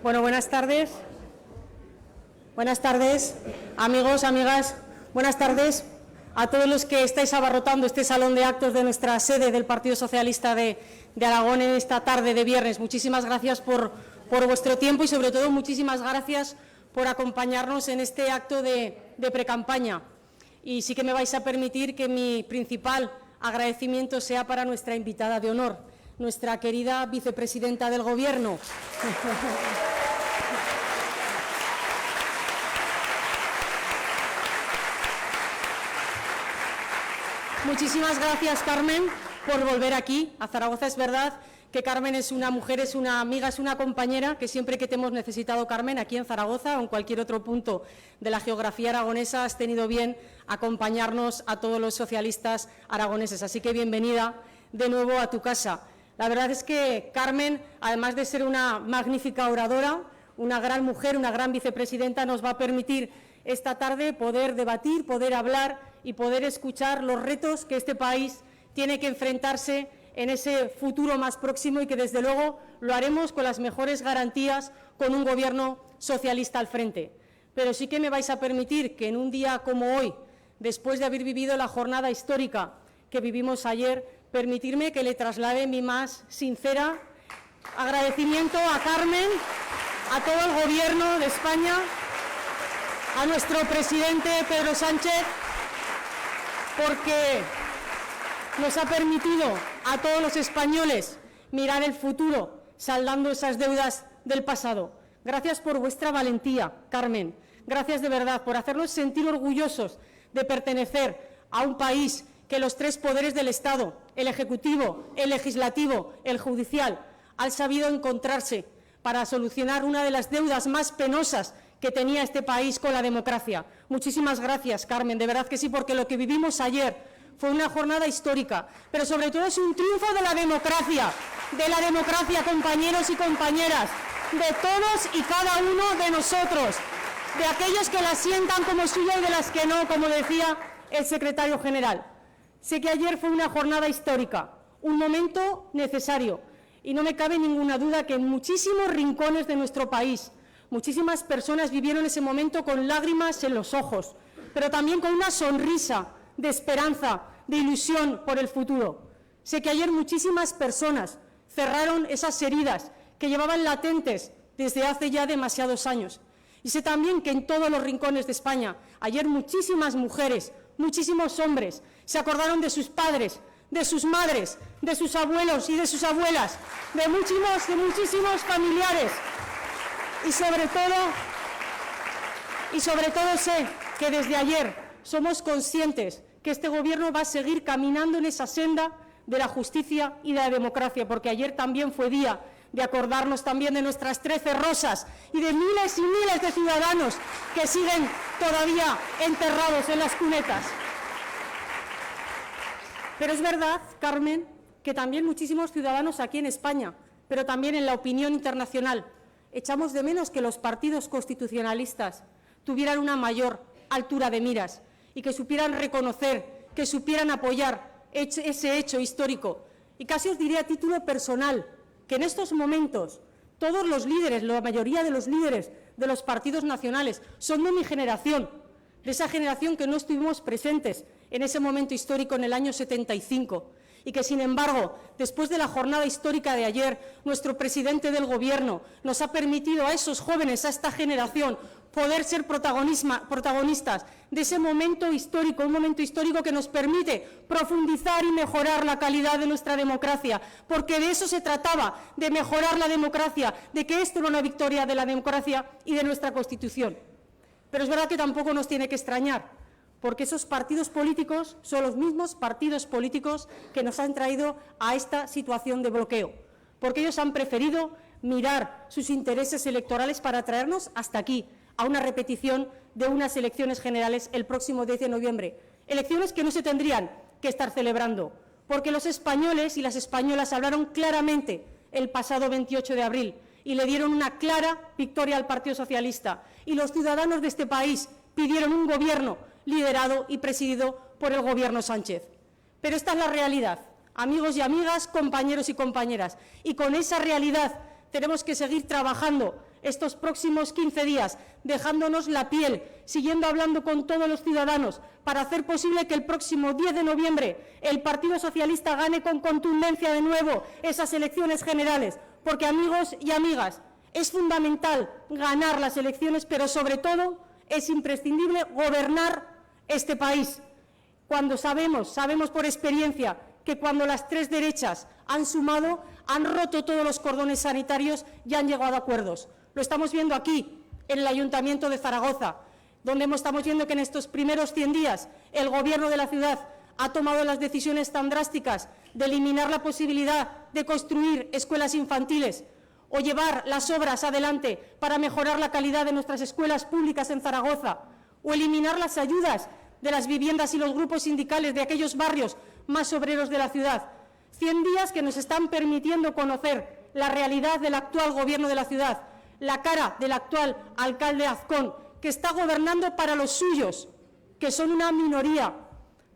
Bueno, buenas tardes. Buenas tardes, amigos, amigas. Buenas tardes a todos los que estáis abarrotando este salón de actos de nuestra sede del Partido Socialista de Aragón en esta tarde de viernes. Muchísimas gracias por vuestro tiempo y, sobre todo, muchísimas gracias por acompañarnos en este acto de precampaña. Y sí que me vais a permitir que mi principal agradecimiento sea para nuestra invitada de honor, nuestra querida vicepresidenta del Gobierno. Muchísimas gracias, Carmen, por volver aquí, a Zaragoza. Es verdad que Carmen es una mujer, es una amiga, es una compañera que siempre que te hemos necesitado, Carmen, aquí en Zaragoza o en cualquier otro punto de la geografía aragonesa, has tenido bien acompañarnos a todos los socialistas aragoneses. Así que bienvenida de nuevo a tu casa. La verdad es que Carmen, además de ser una magnífica oradora, una gran mujer, una gran vicepresidenta, nos va a permitir esta tarde poder debatir, poder hablar y poder escuchar los retos que este país tiene que enfrentarse en ese futuro más próximo y que, desde luego, lo haremos con las mejores garantías, con un Gobierno socialista al frente. Pero sí que me vais a permitir que en un día como hoy, después de haber vivido la jornada histórica que vivimos ayer, permitirme que le traslade mi más sincera agradecimiento a Carmen, a todo el Gobierno de España, a nuestro presidente Pedro Sánchez, porque nos ha permitido a todos los españoles mirar el futuro, saldando esas deudas del pasado. Gracias por vuestra valentía, Carmen. Gracias de verdad por hacernos sentir orgullosos de pertenecer a un país que los tres poderes del Estado, el Ejecutivo, el Legislativo, el Judicial, han sabido encontrarse para solucionar una de las deudas más penosas que tenía este país con la democracia. Muchísimas gracias, Carmen, de verdad que sí, porque lo que vivimos ayer fue una jornada histórica, pero sobre todo es un triunfo de la democracia, compañeros y compañeras, de todos y cada uno de nosotros, de aquellos que la sientan como suya y de las que no, como decía el secretario general. Sé que ayer fue una jornada histórica, un momento necesario, y no me cabe ninguna duda que en muchísimos rincones de nuestro país, muchísimas personas vivieron ese momento con lágrimas en los ojos, pero también con una sonrisa de esperanza, de ilusión por el futuro. Sé que ayer muchísimas personas cerraron esas heridas que llevaban latentes desde hace ya demasiados años. Y sé también que en todos los rincones de España, ayer muchísimas mujeres, muchísimos hombres, se acordaron de sus padres, de sus madres, de sus abuelos y de sus abuelas, de muchísimos familiares. Y sobre todo sé que desde ayer somos conscientes que este Gobierno va a seguir caminando en esa senda de la justicia y de la democracia, porque ayer también fue día de acordarnos también de nuestras 13 rosas y de miles y miles de ciudadanos que siguen todavía enterrados en las cunetas. Pero es verdad, Carmen, que también muchísimos ciudadanos aquí en España, pero también en la opinión internacional, echamos de menos que los partidos constitucionalistas tuvieran una mayor altura de miras y que supieran reconocer, que supieran apoyar ese hecho histórico. Y casi os diré a título personal que en estos momentos todos los líderes, la mayoría de los líderes de los partidos nacionales son de mi generación, de esa generación que no estuvimos presentes en ese momento histórico en el año 75 y que, sin embargo, después de la jornada histórica de ayer, nuestro presidente del Gobierno nos ha permitido a esos jóvenes, a esta generación, poder ser protagonistas de ese momento histórico, un momento histórico que nos permite profundizar y mejorar la calidad de nuestra democracia, porque de eso se trataba, de mejorar la democracia, de que esto era una victoria de la democracia y de nuestra Constitución. Pero es verdad que tampoco nos tiene que extrañar, porque esos partidos políticos son los mismos partidos políticos que nos han traído a esta situación de bloqueo, porque ellos han preferido mirar sus intereses electorales para traernos hasta aquí, a una repetición de unas elecciones generales el próximo 10 de noviembre. Elecciones que no se tendrían que estar celebrando, porque los españoles y las españolas hablaron claramente el pasado 28 de abril y le dieron una clara victoria al Partido Socialista. Y los ciudadanos de este país pidieron un gobierno liderado y presidido por el Gobierno Sánchez. Pero esta es la realidad, amigos y amigas, compañeros y compañeras. Y con esa realidad tenemos que seguir trabajando estos próximos 15 días, dejándonos la piel, siguiendo hablando con todos los ciudadanos, para hacer posible que el próximo 10 de noviembre el Partido Socialista gane con contundencia de nuevo esas elecciones generales. Porque, amigos y amigas, es fundamental ganar las elecciones, pero sobre todo es imprescindible gobernar este país. Cuando sabemos por experiencia que cuando las tres derechas han sumado, han roto todos los cordones sanitarios y han llegado a acuerdos. Lo estamos viendo aquí, en el Ayuntamiento de Zaragoza, donde estamos viendo que en estos primeros 100 días el Gobierno de la ciudad ha tomado las decisiones tan drásticas de eliminar la posibilidad de construir escuelas infantiles o llevar las obras adelante para mejorar la calidad de nuestras escuelas públicas en Zaragoza, o eliminar las ayudas de las viviendas y los grupos sindicales de aquellos barrios más obreros de la ciudad. 100 días que nos están permitiendo conocer la realidad del actual Gobierno de la ciudad, la cara del actual alcalde Azcón, que está gobernando para los suyos, que son una minoría,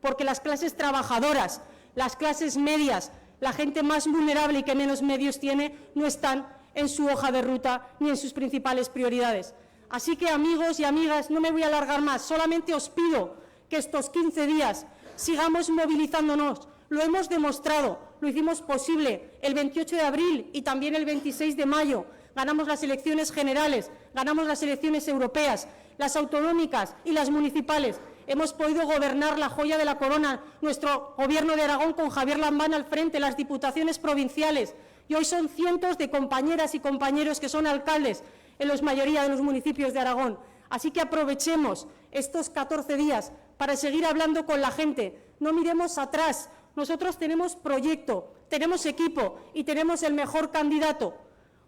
porque las clases trabajadoras, las clases medias, la gente más vulnerable y que menos medios tiene, no están en su hoja de ruta ni en sus principales prioridades. Así que, amigos y amigas, no me voy a alargar más, solamente os pido que estos 15 días sigamos movilizándonos. Lo hemos demostrado, lo hicimos posible el 28 de abril y también el 26 de mayo. Ganamos las elecciones generales, ganamos las elecciones europeas, las autonómicas y las municipales. Hemos podido gobernar la joya de la corona, nuestro Gobierno de Aragón con Javier Lambán al frente, las diputaciones provinciales. Y hoy son cientos de compañeras y compañeros que son alcaldes en la mayoría de los municipios de Aragón. Así que aprovechemos estos 14 días para seguir hablando con la gente. No miremos atrás. Nosotros tenemos proyecto, tenemos equipo y tenemos el mejor candidato.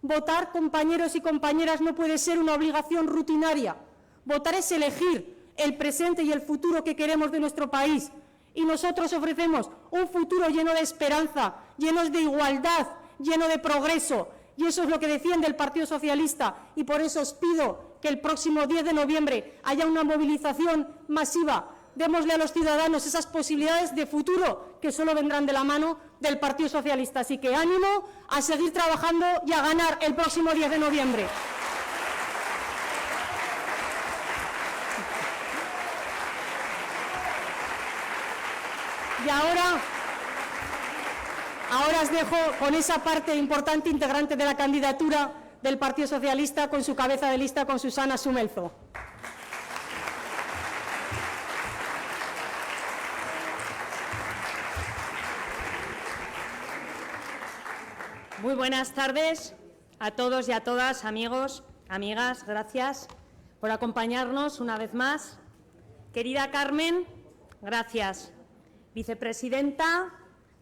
Votar, compañeros y compañeras, no puede ser una obligación rutinaria. Votar es elegir el presente y el futuro que queremos de nuestro país. Y nosotros ofrecemos un futuro lleno de esperanza, lleno de igualdad, lleno de progreso. Y eso es lo que defiende el Partido Socialista. Y por eso os pido que el próximo 10 de noviembre haya una movilización masiva. Démosle a los ciudadanos esas posibilidades de futuro que solo vendrán de la mano del Partido Socialista. Así que ánimo a seguir trabajando y a ganar el próximo 10 de noviembre. Y ahora os dejo con esa parte importante integrante de la candidatura del Partido Socialista, con su cabeza de lista, con Susana Sumelzo. Muy buenas tardes a todos y a todas, amigos, amigas. Gracias por acompañarnos una vez más Querida Carmen, gracias. Vicepresidenta,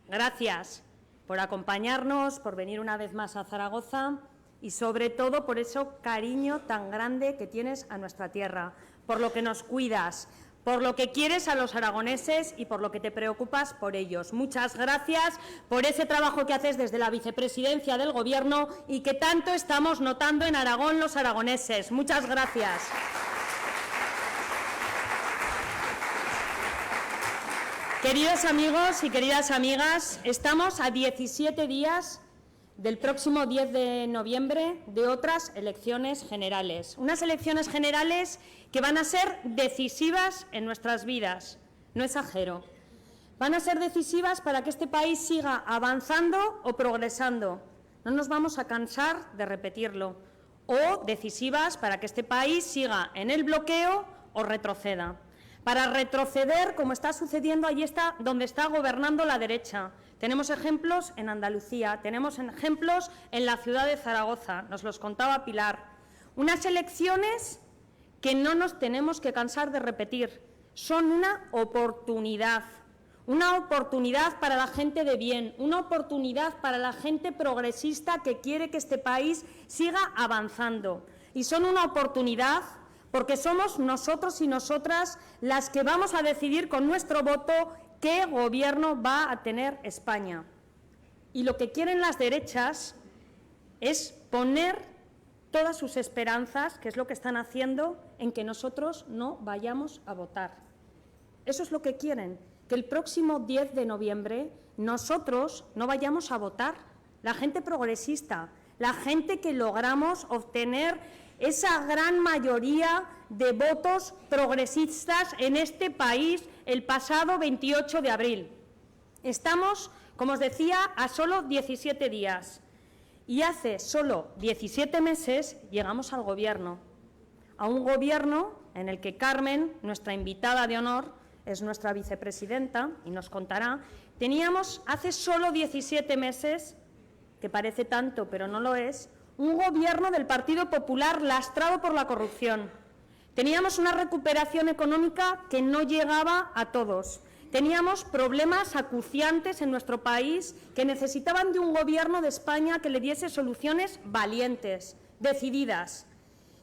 gracias por acompañarnos, por venir una vez más a Zaragoza y, sobre todo, por ese cariño tan grande que tienes a nuestra tierra, por lo que nos cuidas, por lo que quieres a los aragoneses y por lo que te preocupas por ellos. Muchas gracias por ese trabajo que haces desde la vicepresidencia del Gobierno y que tanto estamos notando en Aragón los aragoneses. Muchas gracias. Queridos amigos y queridas amigas, estamos a 17 días del próximo 10 de noviembre de otras elecciones generales. Unas elecciones generales que van a ser decisivas en nuestras vidas, no exagero. Van a ser decisivas para que este país siga avanzando o progresando. No nos vamos a cansar de repetirlo. O decisivas para que este país siga en el bloqueo o retroceda. Para retroceder, como está sucediendo allí donde está gobernando la derecha. Tenemos ejemplos en Andalucía, tenemos ejemplos en la ciudad de Zaragoza, nos los contaba Pilar. Unas elecciones que no nos tenemos que cansar de repetir, son una oportunidad para la gente de bien, una oportunidad para la gente progresista que quiere que este país siga avanzando. Y son una oportunidad porque somos nosotros y nosotras las que vamos a decidir con nuestro voto qué gobierno va a tener España. Y lo que quieren las derechas es poner todas sus esperanzas, que es lo que están haciendo, en que nosotros no vayamos a votar. Eso es lo que quieren, que el próximo 10 de noviembre nosotros no vayamos a votar. La gente progresista, la gente que logramos obtener esa gran mayoría de votos progresistas en este país el pasado 28 de abril. Estamos, como os decía, a solo 17 días y hace solo 17 meses llegamos al Gobierno, a un Gobierno en el que Carmen, nuestra invitada de honor, es nuestra vicepresidenta y nos contará. Teníamos hace solo 17 meses, que parece tanto pero no lo es, un Gobierno del Partido Popular lastrado por la corrupción. Teníamos una recuperación económica que no llegaba a todos. Teníamos problemas acuciantes en nuestro país que necesitaban de un Gobierno de España que le diese soluciones valientes, decididas.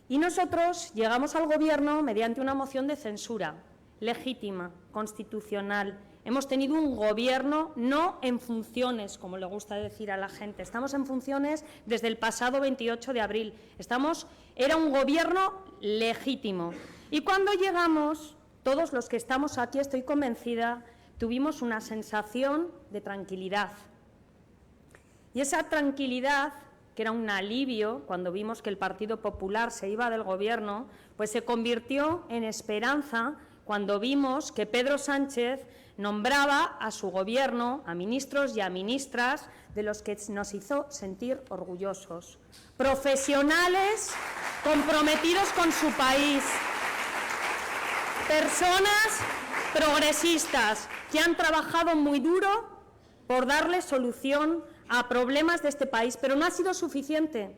Y nosotros llegamos al Gobierno mediante una moción de censura, legítima, constitucional. Hemos tenido un Gobierno no en funciones, como le gusta decir a la gente. Estamos en funciones desde el pasado 28 de abril. Era un Gobierno legítimo. Y cuando llegamos, todos los que estamos aquí, estoy convencida, tuvimos una sensación de tranquilidad. Y esa tranquilidad, que era un alivio cuando vimos que el Partido Popular se iba del Gobierno, pues se convirtió en esperanza cuando vimos que Pedro Sánchez nombraba a su Gobierno, a ministros y a ministras, de los que nos hizo sentir orgullosos. Profesionales comprometidos con su país. Personas progresistas que han trabajado muy duro por darle solución a problemas de este país, pero no ha sido suficiente.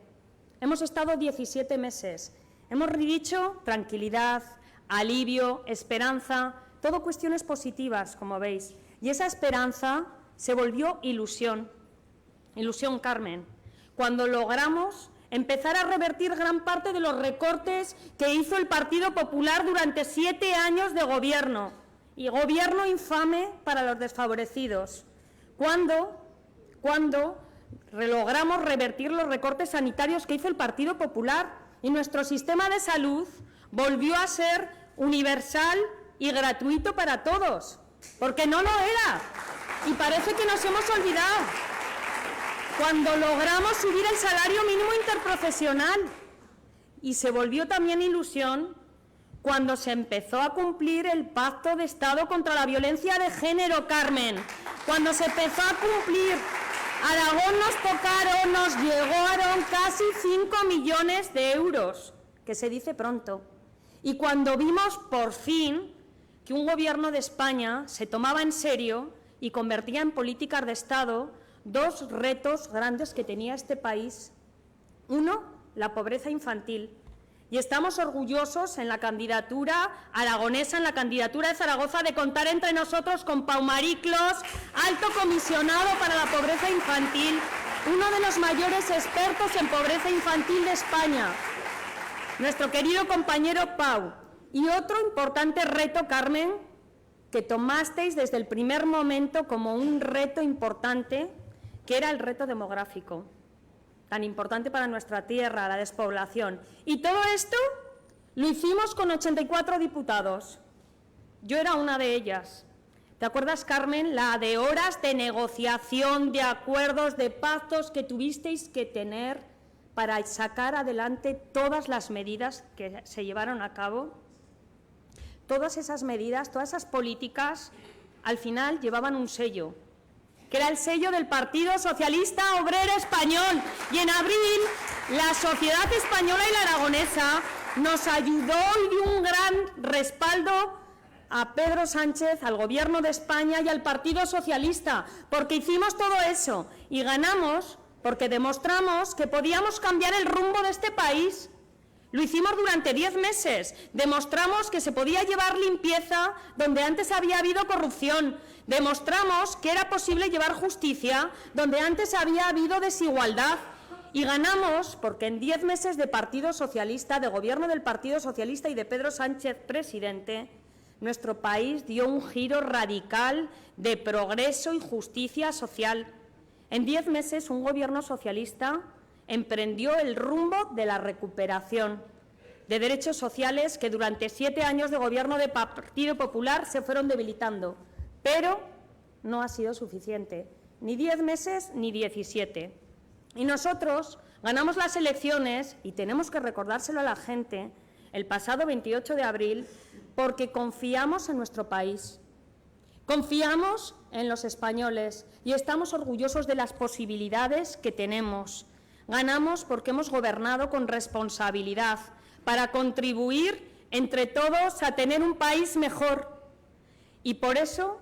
Hemos estado 17 meses. Hemos dicho tranquilidad, alivio, esperanza, todo cuestiones positivas, como veis. Y esa esperanza se volvió ilusión. Ilusión, Carmen. Cuando logramos empezar a revertir gran parte de los recortes que hizo el Partido Popular durante 7 años de gobierno. Y gobierno infame para los desfavorecidos. Cuando logramos revertir los recortes sanitarios que hizo el Partido Popular y nuestro sistema de salud volvió a ser universal y gratuito para todos, porque no lo era, y parece que nos hemos olvidado. Cuando logramos subir el salario mínimo interprofesional, y se volvió también ilusión cuando se empezó a cumplir el Pacto de Estado contra la violencia de género, Carmen, cuando se empezó a cumplir. Aragón nos llegaron casi 5 millones de euros, que se dice pronto. Y cuando vimos por fin que un Gobierno de España se tomaba en serio y convertía en políticas de Estado 2 retos grandes que tenía este país. Uno, la pobreza infantil, Y estamos orgullosos en la candidatura aragonesa, en la candidatura de Zaragoza, de contar entre nosotros con Pau Mariclos, alto comisionado para la pobreza infantil, uno de los mayores expertos en pobreza infantil de España, nuestro querido compañero Pau. Y otro importante reto, Carmen, que tomasteis desde el primer momento como un reto importante, que era el reto demográfico, tan importante para nuestra tierra, la despoblación. Y todo esto lo hicimos con 84 diputados. Yo era una de ellas. ¿Te acuerdas, Carmen, la de horas de negociación, de acuerdos, de pactos que tuvisteis que tener para sacar adelante todas las medidas que se llevaron a cabo? Todas esas medidas, todas esas políticas, al final llevaban un sello, que era el sello del Partido Socialista Obrero Español. Y en abril, la sociedad española y la aragonesa nos ayudó y dio un gran respaldo a Pedro Sánchez, al Gobierno de España y al Partido Socialista, porque hicimos todo eso y ganamos porque demostramos que podíamos cambiar el rumbo de este país. Lo hicimos durante 10 meses, demostramos que se podía llevar limpieza donde antes había habido corrupción, demostramos que era posible llevar justicia donde antes había habido desigualdad, y ganamos porque en 10 meses de Partido Socialista, de gobierno del Partido Socialista y de Pedro Sánchez presidente, nuestro país dio un giro radical de progreso y justicia social. En 10 meses un gobierno socialista emprendió el rumbo de la recuperación de derechos sociales que durante 7 años de gobierno del Partido Popular se fueron debilitando. Pero no ha sido suficiente, ni 10 meses ni 17. Y nosotros ganamos las elecciones, y tenemos que recordárselo a la gente, el pasado 28 de abril, porque confiamos en nuestro país. Confiamos en los españoles y estamos orgullosos de las posibilidades que tenemos. Ganamos porque hemos gobernado con responsabilidad para contribuir entre todos a tener un país mejor. Y por eso,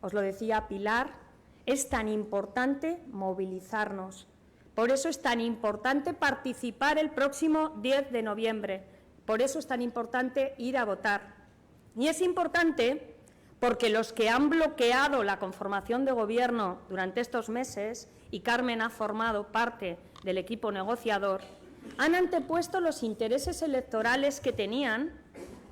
os lo decía Pilar, es tan importante movilizarnos. Por eso es tan importante participar el próximo 10 de noviembre. Por eso es tan importante ir a votar. Y es importante porque los que han bloqueado la conformación de gobierno durante estos meses, y Carmen ha formado parte del equipo negociador, han antepuesto los intereses electorales que tenían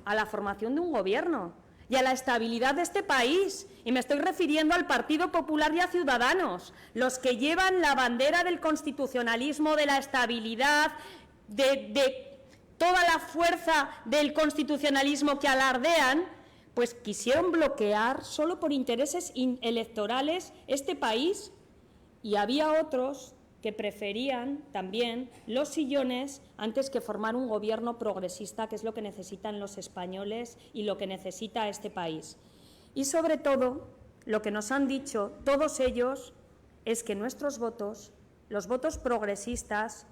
a la formación de un gobierno y a la estabilidad de este país. Y me estoy refiriendo al Partido Popular y a Ciudadanos, los que llevan la bandera del constitucionalismo, de la estabilidad, de toda la fuerza del constitucionalismo que alardean, pues quisieron bloquear solo por intereses electorales este país. Y había otros que preferían también los sillones antes que formar un gobierno progresista, que es lo que necesitan los españoles y lo que necesita este país. Y sobre todo, lo que nos han dicho todos ellos es que nuestros votos, los votos progresistas,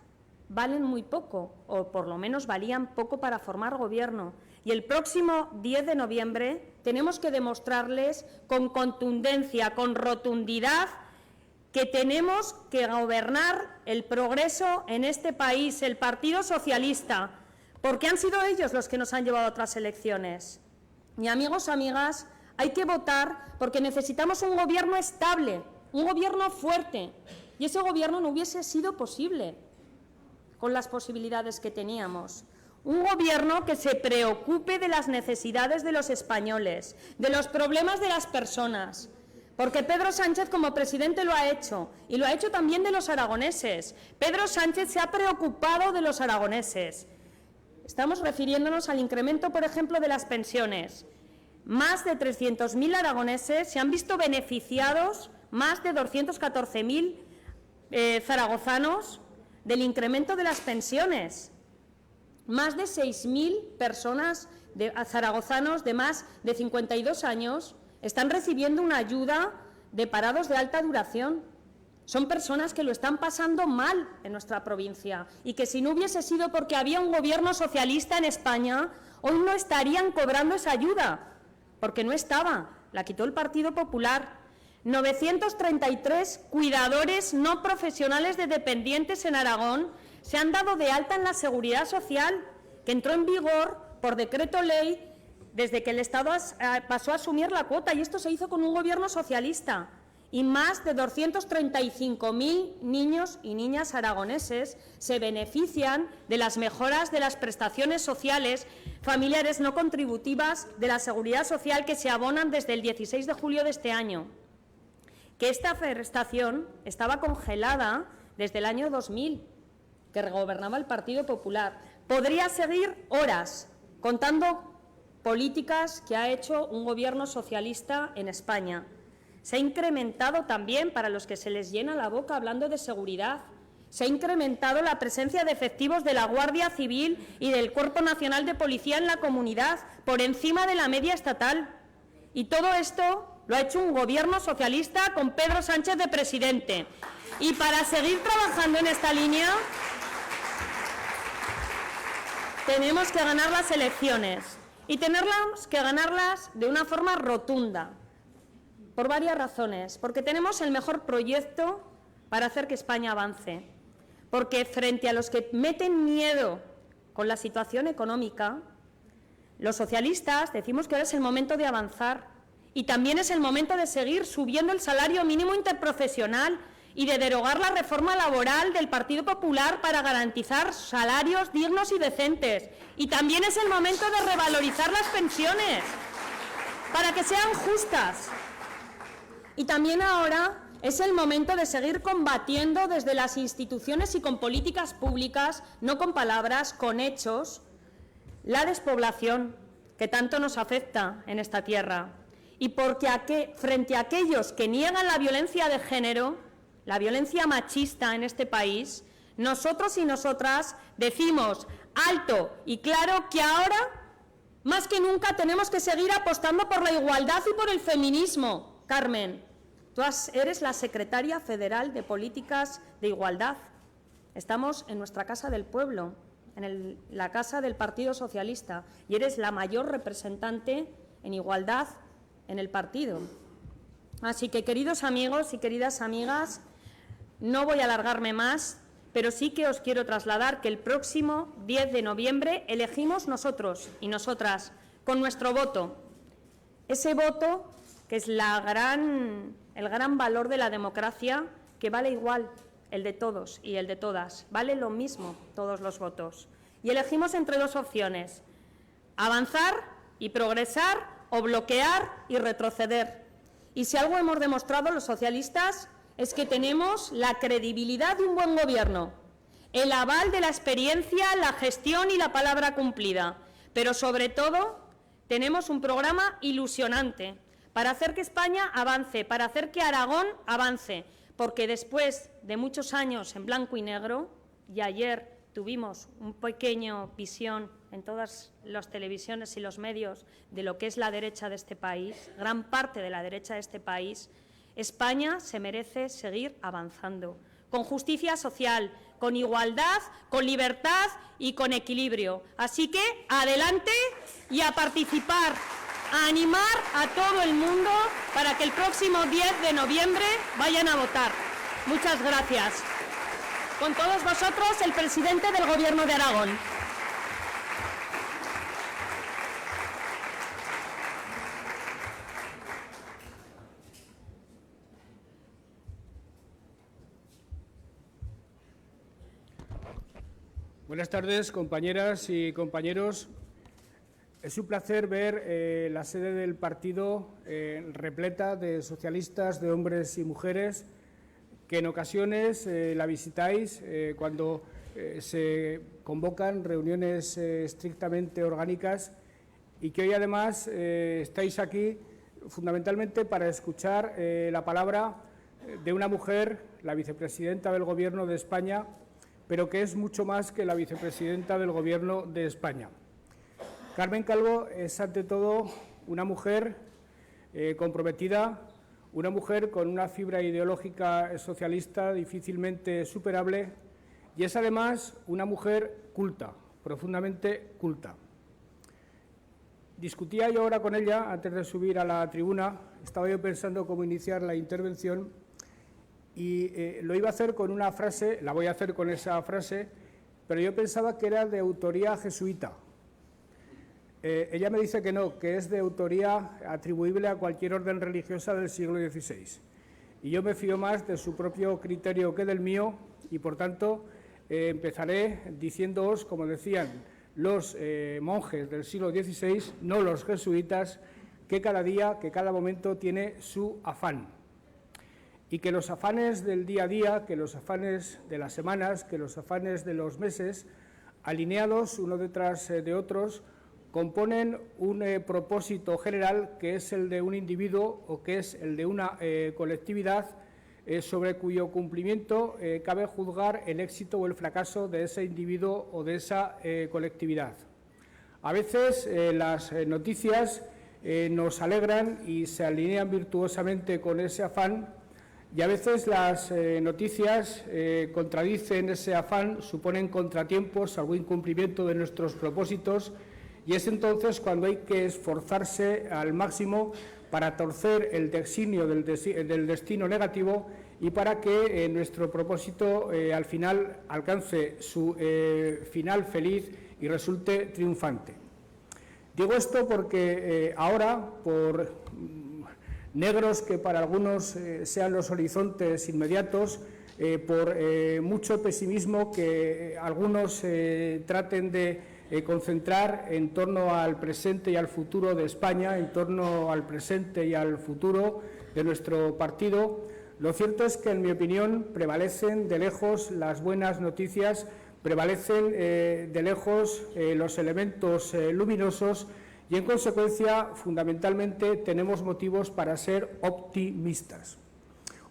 valen muy poco, o por lo menos valían poco para formar gobierno. Y el próximo 10 de noviembre tenemos que demostrarles con contundencia, con rotundidad, que tenemos que gobernar el progreso en este país, el Partido Socialista, porque han sido ellos los que nos han llevado a otras elecciones. Y amigos, amigas, hay que votar porque necesitamos un gobierno estable, un gobierno fuerte, y ese gobierno no hubiese sido posible con las posibilidades que teníamos. Un gobierno que se preocupe de las necesidades de los españoles, de los problemas de las personas, porque Pedro Sánchez como presidente lo ha hecho, y lo ha hecho también de los aragoneses. Pedro Sánchez se ha preocupado de los aragoneses. Estamos refiriéndonos al incremento, por ejemplo, de las pensiones. Más de 300.000 aragoneses se han visto beneficiados, más de 214.000 zaragozanos, del incremento de las pensiones. Más de 6.000 personas zaragozanos de más de 52 años están recibiendo una ayuda de parados de alta duración. Son personas que lo están pasando mal en nuestra provincia y que si no hubiese sido porque había un gobierno socialista en España, hoy no estarían cobrando esa ayuda, porque no estaba, la quitó el Partido Popular. 933 cuidadores no profesionales de dependientes en Aragón se han dado de alta en la Seguridad Social. que entró en vigor por decreto ley desde que el Estado pasó a asumir la cuota, y esto se hizo con un Gobierno socialista. Y más de 235.000 niños y niñas aragoneses se benefician de las mejoras de las prestaciones sociales familiares no contributivas de la Seguridad Social que se abonan desde el 16 de julio de este año. Que esta prestación estaba congelada desde el año 2000, que gobernaba el Partido Popular. Podría seguir horas contando políticas que ha hecho un Gobierno socialista en España. Se ha incrementado también, para los que se les llena la boca hablando de seguridad, se ha incrementado la presencia de efectivos de la Guardia Civil y del Cuerpo Nacional de Policía en la comunidad, por encima de la media estatal. Y todo esto lo ha hecho un Gobierno socialista con Pedro Sánchez de presidente. Y para seguir trabajando en esta línea, tenemos que ganar las elecciones. Y tenemos que ganarlas de una forma rotunda. Por varias razones. Porque tenemos el mejor proyecto para hacer que España avance. Porque frente a los que meten miedo con la situación económica, los socialistas decimos que ahora es el momento de avanzar. Y también es el momento de seguir subiendo el salario mínimo interprofesional y de derogar la reforma laboral del Partido Popular para garantizar salarios dignos y decentes. Y también es el momento de revalorizar las pensiones para que sean justas. Y también ahora es el momento de seguir combatiendo desde las instituciones y con políticas públicas, no con palabras, con hechos, la despoblación que tanto nos afecta en esta tierra. Y porque frente a aquellos que niegan la violencia de género, la violencia machista en este país, nosotros y nosotras decimos alto y claro que ahora, más que nunca, tenemos que seguir apostando por la igualdad y por el feminismo. Carmen, tú eres la secretaria federal de Políticas de Igualdad. Estamos en nuestra Casa del Pueblo, en la Casa del Partido Socialista, y eres la mayor representante en igualdad en el partido. Así que, queridos amigos y queridas amigas, no voy a alargarme más, pero sí que os quiero trasladar que el próximo 10 de noviembre elegimos nosotros y nosotras con nuestro voto. Ese voto que es el gran valor de la democracia, que vale igual el de todos y el de todas, vale lo mismo todos los votos. Y elegimos entre dos opciones: avanzar y progresar o bloquear y retroceder. Y si algo hemos demostrado los socialistas es que tenemos la credibilidad de un buen gobierno, el aval de la experiencia, la gestión y la palabra cumplida, pero sobre todo tenemos un programa ilusionante para hacer que España avance, para hacer que Aragón avance, porque después de muchos años en blanco y negro, y ayer tuvimos un pequeño visión en todas las televisiones y los medios de lo que es la derecha de este país, gran parte de la derecha de este país, España se merece seguir avanzando, con justicia social, con igualdad, con libertad y con equilibrio. Así que adelante y a participar, a animar a todo el mundo para que el próximo 10 de noviembre vayan a votar. Muchas gracias. Con todos vosotros, el presidente del Gobierno de Aragón. Buenas tardes, compañeras y compañeros. Es un placer ver la sede del partido repleta de socialistas, de hombres y mujeres, que en ocasiones la visitáis cuando se convocan reuniones estrictamente orgánicas y que hoy además estáis aquí fundamentalmente para escuchar la palabra de una mujer, la vicepresidenta del Gobierno de España, pero que es mucho más que la vicepresidenta del Gobierno de España. Carmen Calvo es, ante todo, una mujer comprometida, una mujer con una fibra ideológica socialista difícilmente superable, y es, además, una mujer culta, profundamente culta. Discutía yo ahora con ella, antes de subir a la tribuna, estaba yo pensando cómo iniciar la intervención, y lo iba a hacer con una frase, la voy a hacer con esa frase, pero yo pensaba que era de autoría jesuita. Ella me dice que no, que es de autoría atribuible a cualquier orden religiosa del siglo XVI. Y yo me fío más de su propio criterio que del mío y, por tanto, empezaré diciéndoos, como decían los monjes del siglo XVI, no los jesuitas, que cada día, que cada momento tiene su afán. Y que los afanes del día a día, que los afanes de las semanas, que los afanes de los meses, alineados uno detrás de otros, componen un propósito general que es el de un individuo o que es el de una colectividad sobre cuyo cumplimiento cabe juzgar el éxito o el fracaso de ese individuo o de esa colectividad. A veces las noticias nos alegran y se alinean virtuosamente con ese afán, y a veces las noticias contradicen ese afán, suponen contratiempos, algún incumplimiento de nuestros propósitos, y es entonces cuando hay que esforzarse al máximo para torcer el designio del destino negativo y para que nuestro propósito al final alcance su final feliz y resulte triunfante. Digo esto porque ahora, por negros que para algunos sean los horizontes inmediatos, por mucho pesimismo que algunos traten de concentrar en torno al presente y al futuro de España, en torno al presente y al futuro de nuestro partido, lo cierto es que, en mi opinión, prevalecen de lejos las buenas noticias, prevalecen de lejos los elementos luminosos y, en consecuencia, fundamentalmente, tenemos motivos para ser optimistas.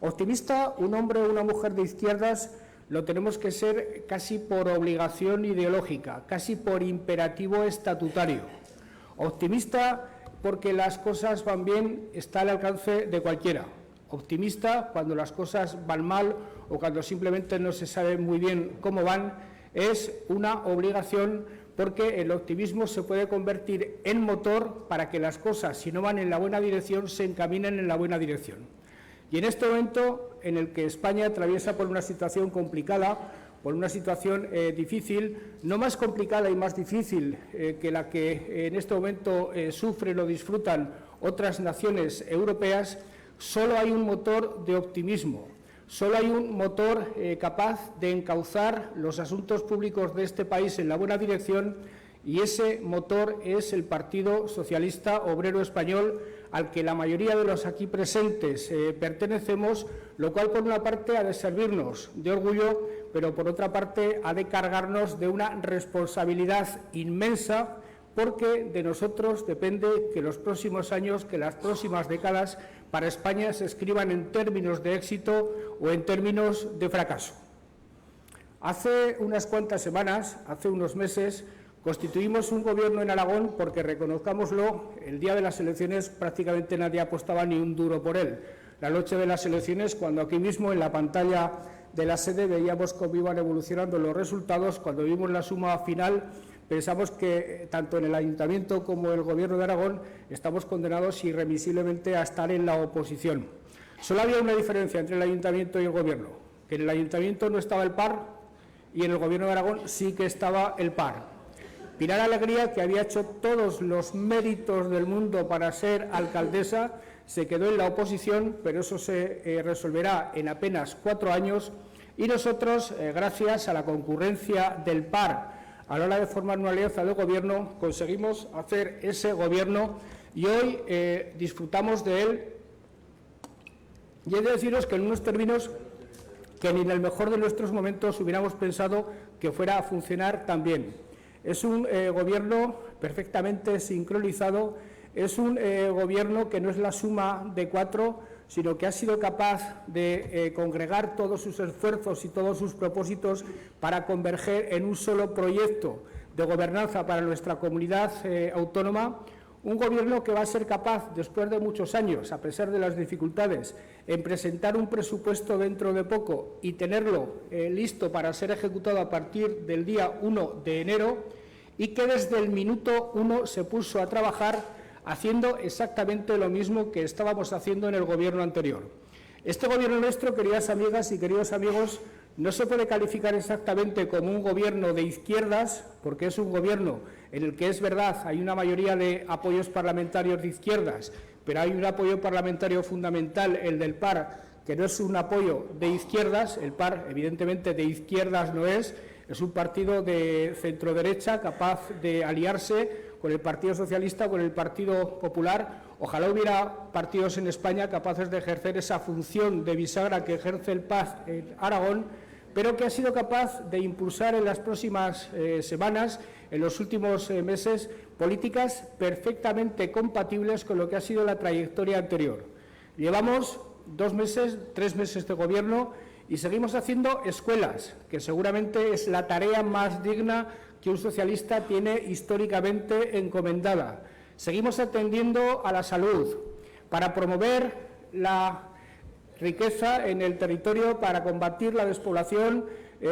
Optimista, un hombre o una mujer de izquierdas, lo tenemos que ser casi por obligación ideológica, casi por imperativo estatutario. Optimista porque las cosas van bien, está al alcance de cualquiera. Optimista cuando las cosas van mal o cuando simplemente no se sabe muy bien cómo van, es una obligación, porque el optimismo se puede convertir en motor para que las cosas, si no van en la buena dirección, se encaminen en la buena dirección. Y en este momento en el que España atraviesa por una situación complicada, por una situación difícil, no más complicada y más difícil que la que en este momento sufren o disfrutan otras naciones europeas, solo hay un motor de optimismo, solo hay un motor capaz de encauzar los asuntos públicos de este país en la buena dirección, y ese motor es el Partido Socialista Obrero Español, al que la mayoría de los aquí presentes pertenecemos, lo cual por una parte ha de servirnos de orgullo, pero por otra parte ha de cargarnos de una responsabilidad inmensa, porque de nosotros depende que los próximos años, que las próximas décadas para España se escriban en términos de éxito o en términos de fracaso. Hace unas cuantas semanas, hace unos meses, constituimos un gobierno en Aragón porque, reconozcámoslo, el día de las elecciones prácticamente nadie apostaba ni un duro por él. La noche de las elecciones, cuando aquí mismo en la pantalla de la sede veíamos cómo iban evolucionando los resultados, cuando vimos la suma final, pensamos que tanto en el Ayuntamiento como en el Gobierno de Aragón estamos condenados irremisiblemente a estar en la oposición. Solo había una diferencia entre el Ayuntamiento y el Gobierno, que en el Ayuntamiento no estaba el PAR y en el Gobierno de Aragón sí que estaba el PAR. Pilar Alegría, que había hecho todos los méritos del mundo para ser alcaldesa, se quedó en la oposición, pero eso se resolverá en apenas 4 años, y nosotros, gracias a la concurrencia del PAR a la hora de formar una alianza de gobierno, conseguimos hacer ese gobierno y hoy disfrutamos de él. Y he de deciros que en unos términos que ni en el mejor de nuestros momentos hubiéramos pensado que fuera a funcionar tan bien. Es un gobierno perfectamente sincronizado, es un gobierno que no es la suma de 4, sino que ha sido capaz de congregar todos sus esfuerzos y todos sus propósitos para converger en un solo proyecto de gobernanza para nuestra comunidad autónoma. Un gobierno que va a ser capaz, después de muchos años, a pesar de las dificultades, en presentar un presupuesto dentro de poco y tenerlo listo para ser ejecutado a partir del día 1 de enero, y que desde el minuto 1 se puso a trabajar haciendo exactamente lo mismo que estábamos haciendo en el gobierno anterior. Este gobierno nuestro, queridas amigas y queridos amigos, No se puede calificar exactamente como un gobierno de izquierdas, porque es un gobierno en el que es verdad, hay una mayoría de apoyos parlamentarios de izquierdas, pero hay un apoyo parlamentario fundamental, el del PAR, que no es un apoyo de izquierdas. El PAR, evidentemente, de izquierdas no es un partido de centro-derecha capaz de aliarse con el Partido Socialista, con el Partido Popular. Ojalá hubiera partidos en España capaces de ejercer esa función de bisagra que ejerce el PAS en Aragón, pero que ha sido capaz de impulsar en las próximas semanas, en los últimos meses, políticas perfectamente compatibles con lo que ha sido la trayectoria anterior. Llevamos 3 meses de gobierno y seguimos haciendo escuelas, que seguramente es la tarea más digna que un socialista tiene históricamente encomendada. Seguimos atendiendo a la salud, para promover la riqueza en el territorio, para combatir la despoblación.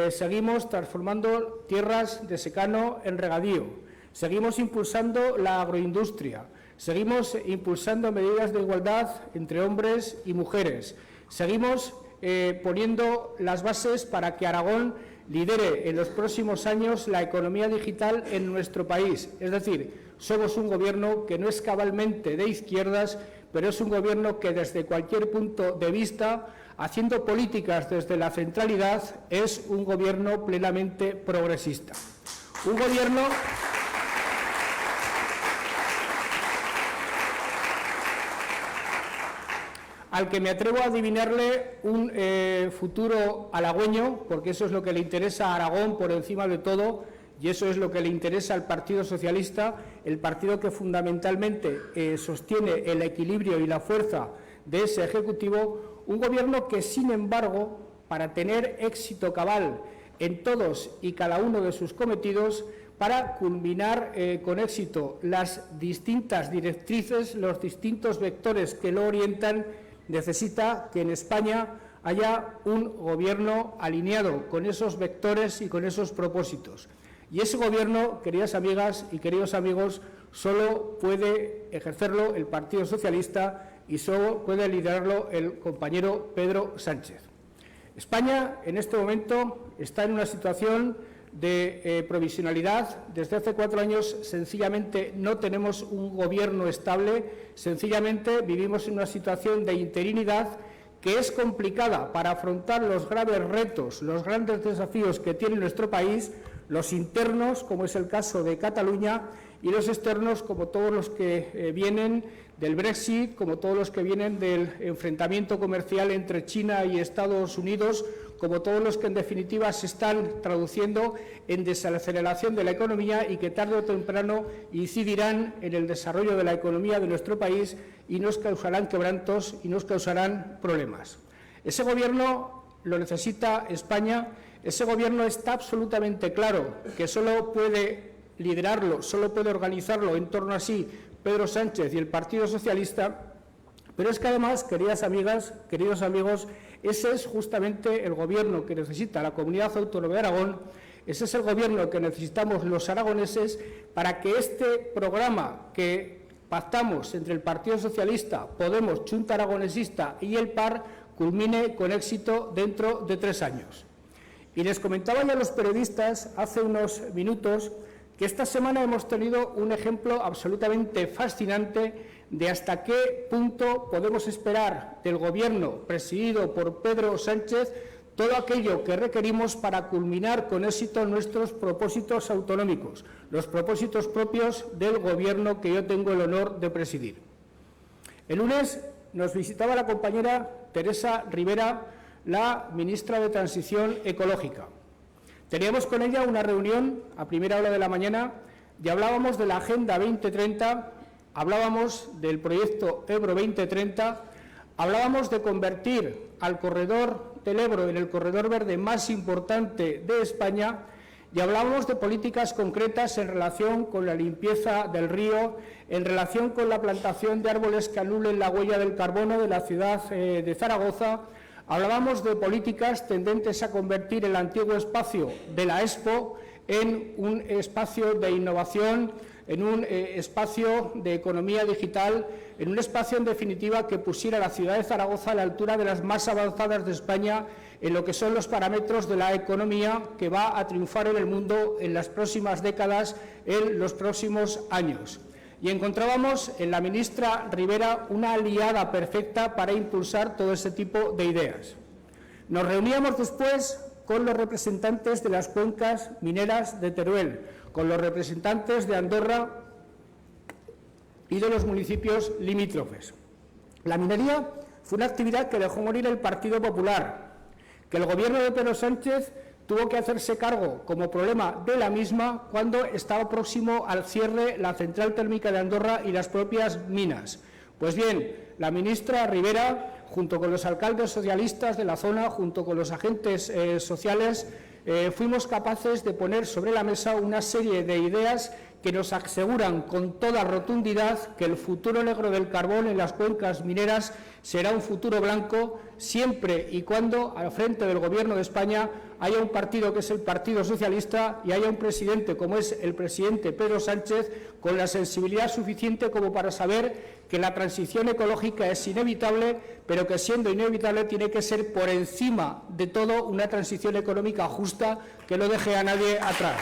Seguimos transformando tierras de secano en regadío. Seguimos impulsando la agroindustria. Seguimos impulsando medidas de igualdad entre hombres y mujeres. Seguimos poniendo las bases para que Aragón lidere en los próximos años la economía digital en nuestro país. Es decir, somos un gobierno que no es cabalmente de izquierdas, pero es un gobierno que desde cualquier punto de vista, haciendo políticas desde la centralidad, es un gobierno plenamente progresista. Un gobierno al que me atrevo a adivinarle un futuro halagüeño, porque eso es lo que le interesa a Aragón por encima de todo, y eso es lo que le interesa al Partido Socialista, el partido que fundamentalmente sostiene el equilibrio y la fuerza de ese Ejecutivo. Un gobierno que, sin embargo, para tener éxito cabal en todos y cada uno de sus cometidos, para culminar con éxito las distintas directrices, los distintos vectores que lo orientan, necesita que en España haya un gobierno alineado con esos vectores y con esos propósitos. Y ese gobierno, queridas amigas y queridos amigos, solo puede ejercerlo el Partido Socialista y solo puede liderarlo el compañero Pedro Sánchez. España, en este momento, está en una situación de provisionalidad. Desde hace 4 años, sencillamente, no tenemos un gobierno estable, sencillamente vivimos en una situación de interinidad que es complicada para afrontar los graves retos, los grandes desafíos que tiene nuestro país, los internos, como es el caso de Cataluña, y los externos, como todos los que vienen del Brexit, como todos los que vienen del enfrentamiento comercial entre China y Estados Unidos, como todos los que en definitiva se están traduciendo en desaceleración de la economía y que tarde o temprano incidirán en el desarrollo de la economía de nuestro país y nos causarán quebrantos y nos causarán problemas. Ese gobierno lo necesita España. Ese gobierno está absolutamente claro que solo puede liderarlo, solo puede organizarlo en torno a sí Pedro Sánchez y el Partido Socialista, pero es que además, queridas amigas, queridos amigos, ese es justamente el gobierno que necesita la Comunidad Autónoma de Aragón, ese es el gobierno que necesitamos los aragoneses para que este programa que pactamos entre el Partido Socialista, Podemos, Junta Aragonesista y el PAR culmine con éxito dentro de 3 años. Y les comentaba ya a los periodistas hace unos minutos que esta semana hemos tenido un ejemplo absolutamente fascinante de hasta qué punto podemos esperar del Gobierno presidido por Pedro Sánchez todo aquello que requerimos para culminar con éxito nuestros propósitos autonómicos, los propósitos propios del Gobierno que yo tengo el honor de presidir. El lunes nos visitaba la compañera Teresa Rivera, la ministra de Transición Ecológica. Teníamos con ella una reunión a primera hora de la mañana y hablábamos de la Agenda 2030, hablábamos del proyecto Ebro 2030, hablábamos de convertir al corredor del Ebro en el corredor verde más importante de España y hablábamos de políticas concretas en relación con la limpieza del río, en relación con la plantación de árboles que anulen la huella del carbono de la ciudad de Zaragoza. Hablábamos de políticas tendentes a convertir el antiguo espacio de la Expo en un espacio de innovación en un espacio de economía digital, en un espacio, en definitiva, que pusiera a la ciudad de Zaragoza a la altura de las más avanzadas de España en lo que son los parámetros de la economía que va a triunfar en el mundo en las próximas décadas, en los próximos años. Y encontrábamos en la ministra Ribera una aliada perfecta para impulsar todo ese tipo de ideas. Nos reuníamos después con los representantes de las cuencas mineras de Teruel, con los representantes de Andorra y de los municipios limítrofes. La minería fue una actividad que dejó morir el Partido Popular, que el Gobierno de Pedro Sánchez tuvo que hacerse cargo como problema de la misma cuando estaba próximo al cierre la central térmica de Andorra y las propias minas. Pues bien, la ministra Ribera, junto con los alcaldes socialistas de la zona, junto con los agentes sociales, fuimos capaces de poner sobre la mesa una serie de ideas que nos aseguran con toda rotundidad que el futuro negro del carbón en las cuencas mineras será un futuro blanco siempre y cuando al frente del Gobierno de España haya un partido que es el Partido Socialista y haya un presidente como es el presidente Pedro Sánchez con la sensibilidad suficiente como para saber que la transición ecológica es inevitable, pero que siendo inevitable tiene que ser por encima de todo una transición económica justa que no deje a nadie atrás.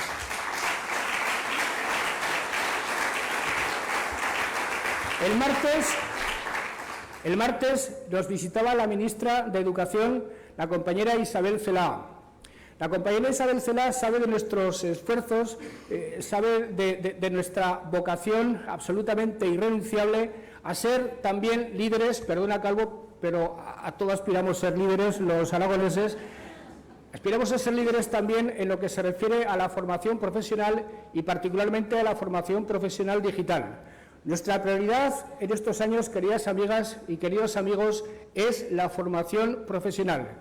El martes nos visitaba la ministra de Educación, la compañera Isabel Celaá. La compañera Isabel Celaá sabe de nuestros esfuerzos, sabe de nuestra vocación absolutamente irrenunciable a ser también líderes, perdona Calvo, pero a todos aspiramos a ser líderes los aragoneses. Aspiramos a ser líderes también en lo que se refiere a la formación profesional y particularmente a la formación profesional digital. Nuestra prioridad en estos años, queridas amigas y queridos amigos, es la formación profesional.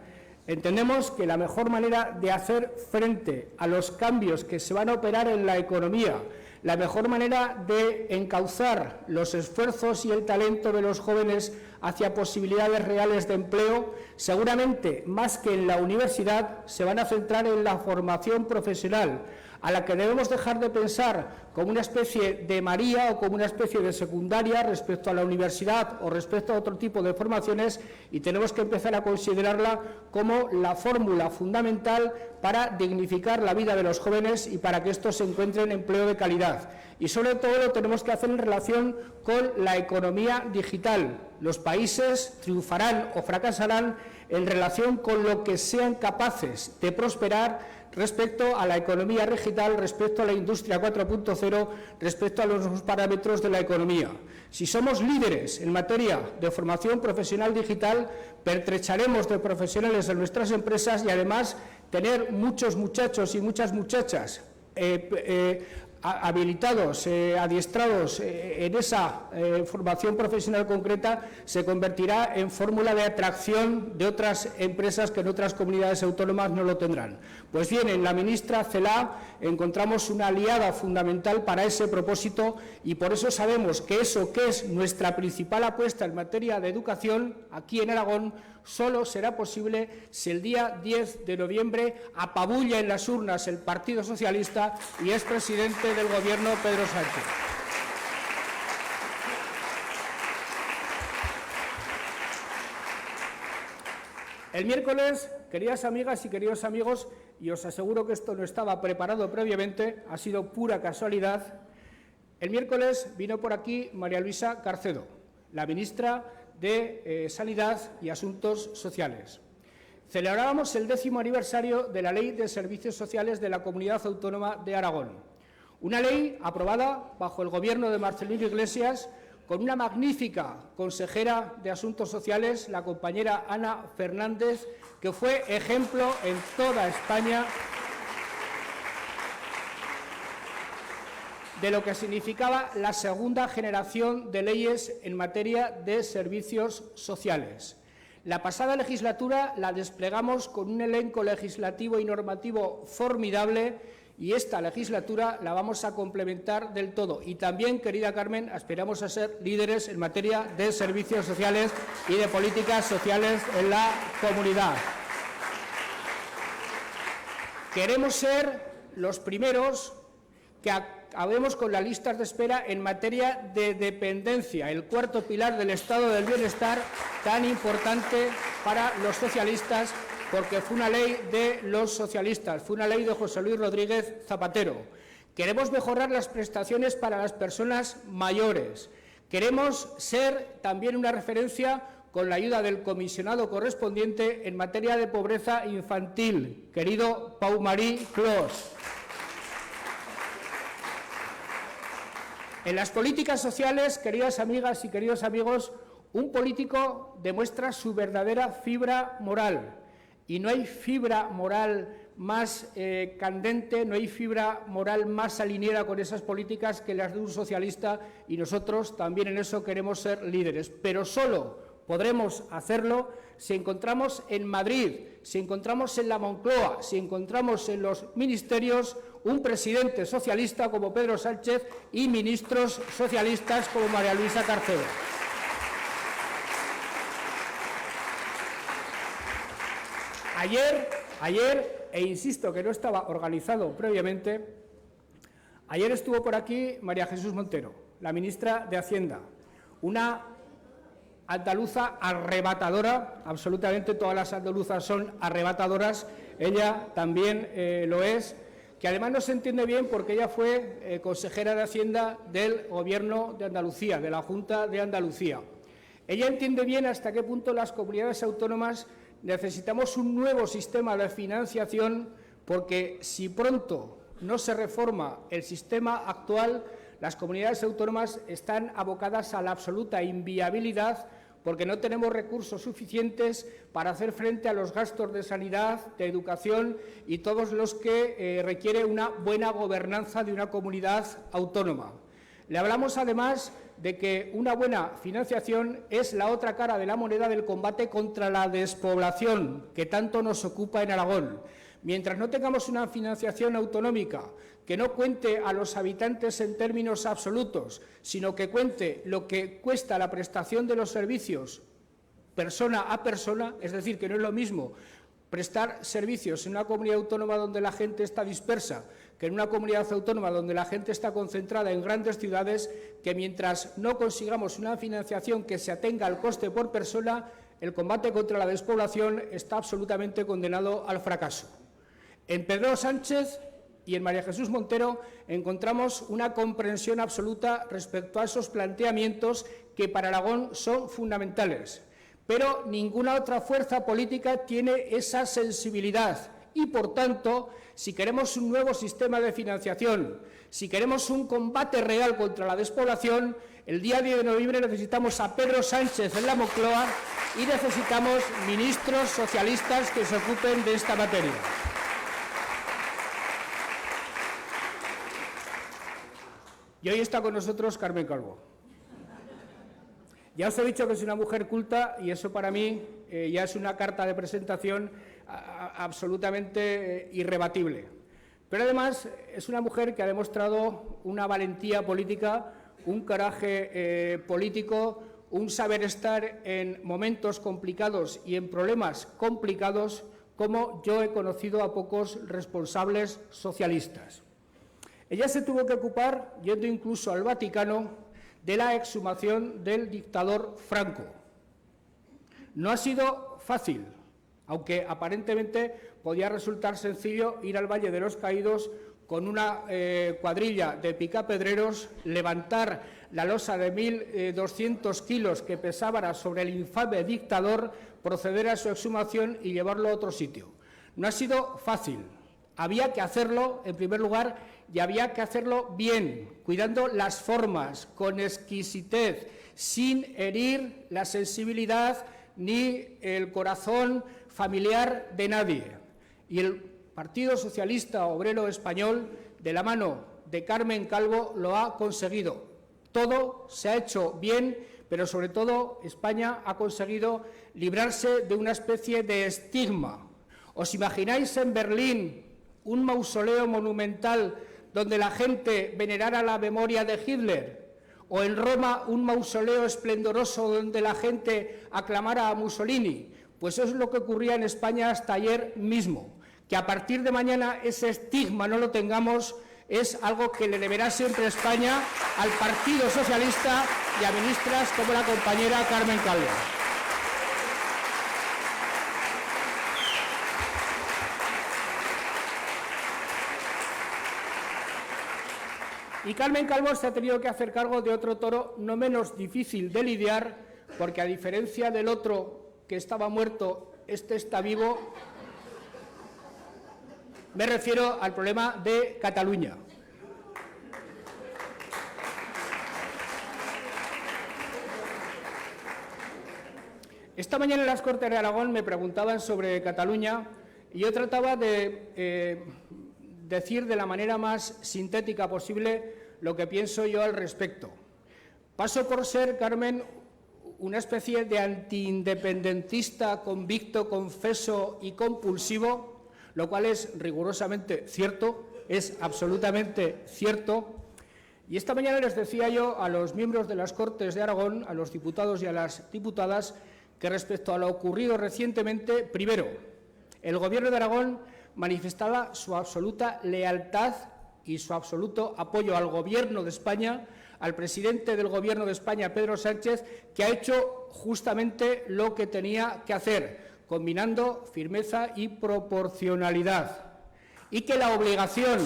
Entendemos que la mejor manera de hacer frente a los cambios que se van a operar en la economía, la mejor manera de encauzar los esfuerzos y el talento de los jóvenes hacia posibilidades reales de empleo, seguramente más que en la universidad, se van a centrar en la formación profesional, a la que debemos dejar de pensar como una especie de María o como una especie de secundaria respecto a la universidad o respecto a otro tipo de formaciones, y tenemos que empezar a considerarla como la fórmula fundamental para dignificar la vida de los jóvenes y para que estos encuentren empleo de calidad. Y sobre todo lo tenemos que hacer en relación con la economía digital. Los países triunfarán o fracasarán en relación con lo que sean capaces de prosperar respecto a la economía digital, respecto a la industria 4.0, respecto a los nuevos parámetros de la economía. Si somos líderes en materia de formación profesional digital, pertrecharemos de profesionales en nuestras empresas y además tener muchos muchachos y muchas muchachas habilitados, adiestrados en esa formación profesional concreta, se convertirá en fórmula de atracción de otras empresas que en otras comunidades autónomas no lo tendrán. Pues bien, en la ministra Celaá encontramos una aliada fundamental para ese propósito y por eso sabemos que eso que es nuestra principal apuesta en materia de educación aquí en Aragón solo será posible si el día 10 de noviembre apabulla en las urnas el Partido Socialista y es presidente del Gobierno Pedro Sánchez. El miércoles, queridas amigas y queridos amigos, y os aseguro que esto no estaba preparado previamente, ha sido pura casualidad, el miércoles vino por aquí María Luisa Carcedo, la ministra de Sanidad y Asuntos Sociales. Celebrábamos el 10º aniversario de la Ley de Servicios Sociales de la Comunidad Autónoma de Aragón, una ley aprobada bajo el Gobierno de Marcelino Iglesias con una magnífica consejera de Asuntos Sociales, la compañera Ana Fernández, que fue ejemplo en toda España de lo que significaba la segunda generación de leyes en materia de servicios sociales. La pasada legislatura la desplegamos con un elenco legislativo y normativo formidable y esta legislatura la vamos a complementar del todo. Y también, querida Carmen, aspiramos a ser líderes en materia de servicios sociales y de políticas sociales en la comunidad. Queremos ser los primeros que acabemos con las listas de espera en materia de dependencia, el cuarto pilar del estado del bienestar tan importante para los socialistas, porque fue una ley de los socialistas, fue una ley de José Luis Rodríguez Zapatero. Queremos mejorar las prestaciones para las personas mayores. Queremos ser también una referencia con la ayuda del comisionado correspondiente en materia de pobreza infantil, querido Pau-Marie Clos. En las políticas sociales, queridas amigas y queridos amigos, un político demuestra su verdadera fibra moral. Y no hay fibra moral más candente, no hay fibra moral más alineada con esas políticas que las de un socialista, y nosotros también en eso queremos ser líderes. Pero solo podremos hacerlo si encontramos en Madrid, si encontramos en la Moncloa, si encontramos en los ministerios un presidente socialista como Pedro Sánchez y ministros socialistas como María Luisa Carcedo. Ayer, e insisto que no estaba organizado previamente, ayer estuvo por aquí María Jesús Montero, la ministra de Hacienda, una andaluza arrebatadora, absolutamente todas las andaluzas son arrebatadoras, ella también lo es, que además no se entiende bien porque ella fue consejera de Hacienda del Gobierno de Andalucía, de la Junta de Andalucía. Ella entiende bien hasta qué punto las comunidades autónomas necesitamos un nuevo sistema de financiación, porque si pronto no se reforma el sistema actual, las comunidades autónomas están abocadas a la absoluta inviabilidad, porque no tenemos recursos suficientes para hacer frente a los gastos de sanidad, de educación y todos los que requiere una buena gobernanza de una comunidad autónoma. Le hablamos además de que una buena financiación es la otra cara de la moneda del combate contra la despoblación, que tanto nos ocupa en Aragón. Mientras no tengamos una financiación autonómica que no cuente a los habitantes en términos absolutos, sino que cuente lo que cuesta la prestación de los servicios persona a persona, es decir, que no es lo mismo prestar servicios en una comunidad autónoma donde la gente está dispersa que en una comunidad autónoma donde la gente está concentrada en grandes ciudades, que mientras no consigamos una financiación que se atenga al coste por persona, el combate contra la despoblación está absolutamente condenado al fracaso. En Pedro Sánchez y en María Jesús Montero encontramos una comprensión absoluta respecto a esos planteamientos que para Aragón son fundamentales. Pero ninguna otra fuerza política tiene esa sensibilidad y, por tanto, si queremos un nuevo sistema de financiación, si queremos un combate real contra la despoblación, el día 10 de noviembre necesitamos a Pedro Sánchez en la Moncloa y necesitamos ministros socialistas que se ocupen de esta materia. Y hoy está con nosotros Carmen Calvo. Ya os he dicho que es una mujer culta y eso para mí ya es una carta de presentación absolutamente irrebatible. Pero además es una mujer que ha demostrado una valentía política, un coraje político, un saber estar en momentos complicados y en problemas complicados como yo he conocido a pocos responsables socialistas. Ella se tuvo que ocupar, yendo incluso al Vaticano, de la exhumación del dictador Franco. No ha sido fácil, aunque aparentemente podía resultar sencillo ir al Valle de los Caídos con una cuadrilla de picapedreros, levantar la losa de 1.200 kilos que pesaba sobre el infame dictador, proceder a su exhumación y llevarlo a otro sitio. No ha sido fácil. Había que hacerlo, en primer lugar, y había que hacerlo bien, cuidando las formas, con exquisitez, sin herir la sensibilidad ni el corazón familiar de nadie. Y el Partido Socialista Obrero Español, de la mano de Carmen Calvo, lo ha conseguido. Todo se ha hecho bien, pero sobre todo España ha conseguido librarse de una especie de estigma. ¿Os imagináis en Berlín un mausoleo monumental donde la gente venerara la memoria de Hitler? ¿O en Roma un mausoleo esplendoroso donde la gente aclamara a Mussolini? Pues eso es lo que ocurría en España hasta ayer mismo. Que a partir de mañana ese estigma no lo tengamos es algo que le deberá siempre España al Partido Socialista y a ministras como la compañera Carmen Calvo. Y Carmen Calvo se ha tenido que hacer cargo de otro toro no menos difícil de lidiar, porque a diferencia del otro que estaba muerto, este está vivo. Me refiero al problema de Cataluña. Esta mañana en las Cortes de Aragón me preguntaban sobre Cataluña y yo trataba de decir de la manera más sintética posible lo que pienso yo al respecto. Paso por ser, Carmen, una especie de antiindependentista convicto, confeso y compulsivo, lo cual es rigurosamente cierto, es absolutamente cierto. Y esta mañana les decía yo a los miembros de las Cortes de Aragón, a los diputados y a las diputadas, que respecto a lo ocurrido recientemente, primero, el Gobierno de Aragón manifestaba su absoluta lealtad y su absoluto apoyo al Gobierno de España, al presidente del Gobierno de España, Pedro Sánchez, que ha hecho justamente lo que tenía que hacer, combinando firmeza y proporcionalidad, y que la obligación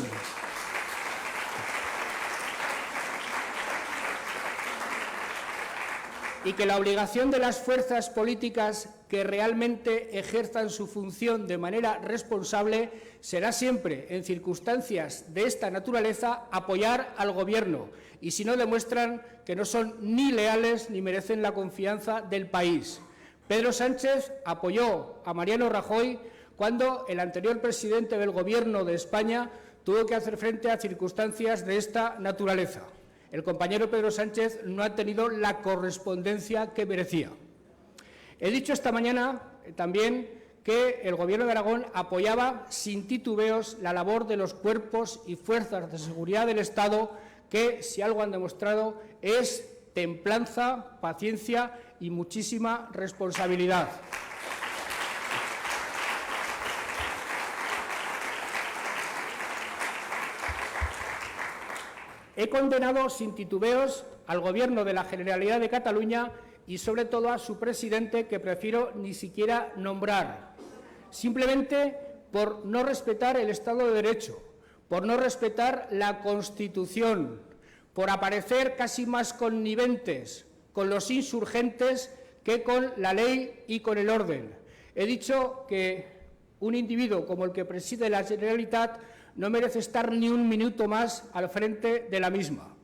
de las fuerzas políticas que realmente ejerzan su función de manera responsable será siempre, en circunstancias de esta naturaleza, apoyar al Gobierno, y si no demuestran que no son ni leales ni merecen la confianza del país. Pedro Sánchez apoyó a Mariano Rajoy cuando el anterior presidente del Gobierno de España tuvo que hacer frente a circunstancias de esta naturaleza. El compañero Pedro Sánchez no ha tenido la correspondencia que merecía. He dicho esta mañana también que el Gobierno de Aragón apoyaba sin titubeos la labor de los cuerpos y fuerzas de seguridad del Estado, que, si algo han demostrado, es templanza, paciencia y muchísima responsabilidad. He condenado sin titubeos al Gobierno de la Generalidad de Cataluña y, sobre todo, a su presidente, que prefiero ni siquiera nombrar, simplemente por no respetar el Estado de Derecho, por no respetar la Constitución, por aparecer casi más conniventes con los insurgentes que con la ley y con el orden. He dicho que un individuo como el que preside la Generalitat no merece estar ni un minuto más al frente de la misma.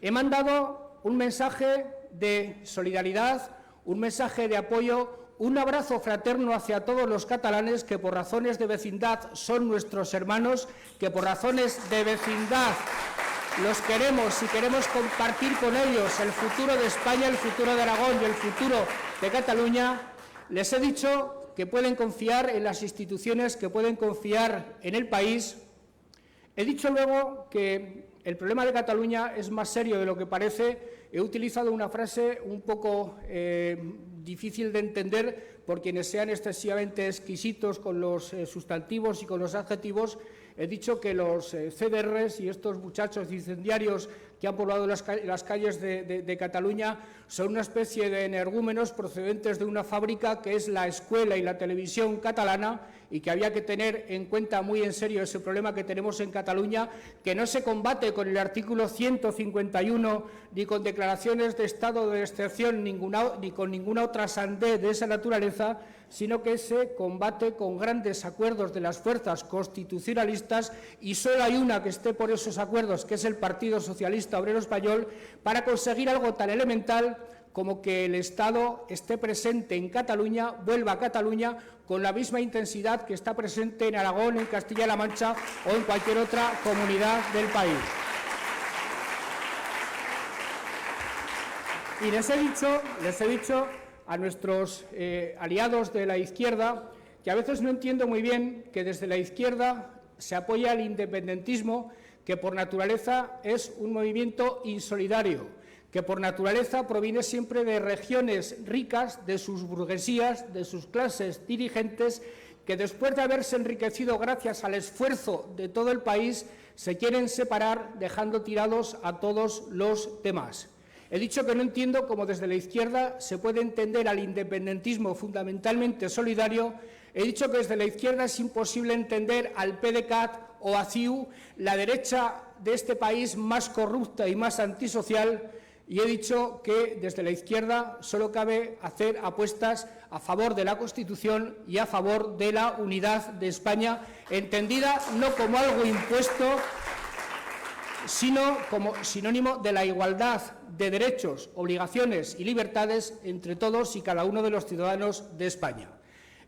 He mandado un mensaje de solidaridad, un mensaje de apoyo, un abrazo fraterno hacia todos los catalanes que por razones de vecindad son nuestros hermanos, que por razones de vecindad los queremos y queremos compartir con ellos el futuro de España, el futuro de Aragón y el futuro de Cataluña. Les he dicho que pueden confiar en las instituciones, que pueden confiar en el país. He dicho luego que el problema de Cataluña es más serio de lo que parece. He utilizado una frase un poco difícil de entender por quienes sean excesivamente exquisitos con los sustantivos y con los adjetivos. He dicho que los CDRs y estos muchachos incendiarios que han poblado las calles de Cataluña son una especie de energúmenos procedentes de una fábrica que es la escuela y la televisión catalana, y que había que tener en cuenta muy en serio ese problema que tenemos en Cataluña, que no se combate con el artículo 151 ni con declaraciones de estado de excepción ni con ninguna otra sandez de esa naturaleza, sino que se combate con grandes acuerdos de las fuerzas constitucionalistas, y solo hay una que esté por esos acuerdos, que es el Partido Socialista Obrero Español, para conseguir algo tan elemental como que el Estado esté presente en Cataluña, vuelva a Cataluña con la misma intensidad que está presente en Aragón, en Castilla-La Mancha o en cualquier otra comunidad del país. Y les he dicho a nuestros aliados de la izquierda que a veces no entiendo muy bien que desde la izquierda se apoya al independentismo, que por naturaleza es un movimiento insolidario, que por naturaleza proviene siempre de regiones ricas, de sus burguesías, de sus clases dirigentes, que después de haberse enriquecido gracias al esfuerzo de todo el país, se quieren separar dejando tirados a todos los demás. He dicho que no entiendo cómo desde la izquierda se puede entender al independentismo fundamentalmente solidario. He dicho que desde la izquierda es imposible entender al PDeCAT o a CiU, la derecha de este país más corrupta y más antisocial. Y he dicho que desde la izquierda solo cabe hacer apuestas a favor de la Constitución y a favor de la unidad de España, entendida no como algo impuesto, sino como sinónimo de la igualdad de derechos, obligaciones y libertades entre todos y cada uno de los ciudadanos de España.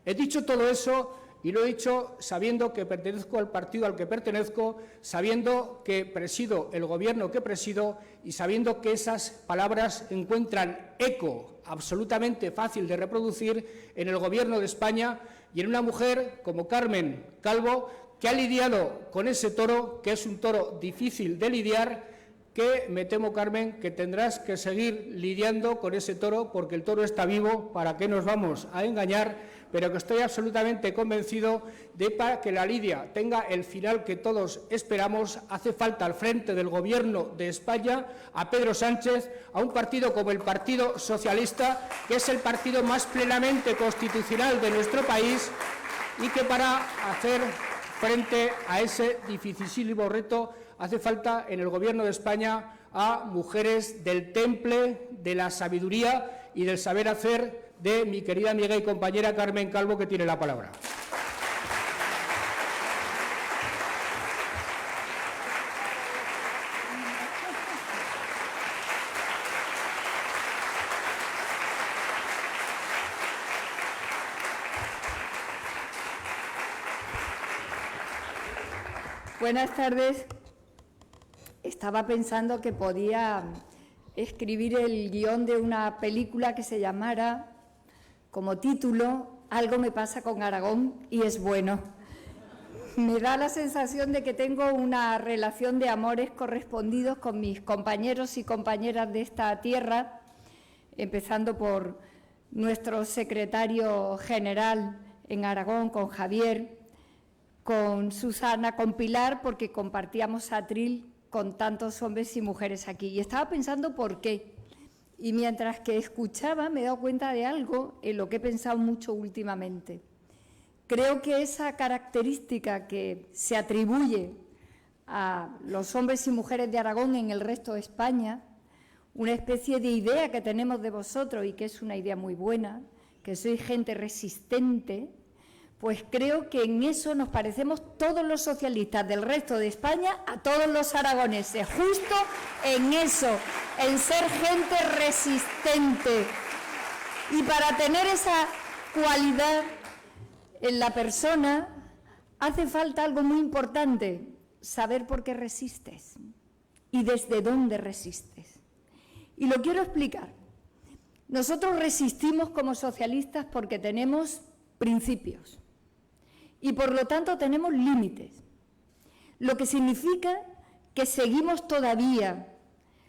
He dicho todo eso y lo he dicho sabiendo que pertenezco al partido al que pertenezco, sabiendo que presido el Gobierno que presido y sabiendo que esas palabras encuentran eco absolutamente fácil de reproducir en el Gobierno de España y en una mujer como Carmen Calvo, que ha lidiado con ese toro, que es un toro difícil de lidiar, que me temo, Carmen, que tendrás que seguir lidiando con ese toro, porque el toro está vivo, ¿para qué nos vamos a engañar? Pero que estoy absolutamente convencido de para que la lidia tenga el final que todos esperamos, hace falta al frente del Gobierno de España a Pedro Sánchez, a un partido como el Partido Socialista, que es el partido más plenamente constitucional de nuestro país y que para hacer frente a ese dificilísimo reto hace falta en el Gobierno de España a mujeres del temple, de la sabiduría y del saber hacer de mi querida amiga y compañera Carmen Calvo, que tiene la palabra. Buenas tardes. Estaba pensando que podía escribir el guión de una película que se llamara, como título, Algo me pasa con Aragón y es bueno. Me da la sensación de que tengo una relación de amores correspondidos con mis compañeros y compañeras de esta tierra, empezando por nuestro secretario general en Aragón, con Javier, con Susana, con Pilar, porque compartíamos atril con tantos hombres y mujeres aquí. Y estaba pensando por qué. Y mientras que escuchaba me he dado cuenta de algo en lo que he pensado mucho últimamente. Creo que esa característica que se atribuye a los hombres y mujeres de Aragón en el resto de España, una especie de idea que tenemos de vosotros y que es una idea muy buena, que sois gente resistente, pues creo que en eso nos parecemos todos los socialistas del resto de España a todos los aragoneses, justo en eso, en ser gente resistente. Y para tener esa cualidad en la persona hace falta algo muy importante, saber por qué resistes y desde dónde resistes. Y lo quiero explicar. Nosotros resistimos como socialistas porque tenemos principios. Y por lo tanto tenemos límites, lo que significa que seguimos todavía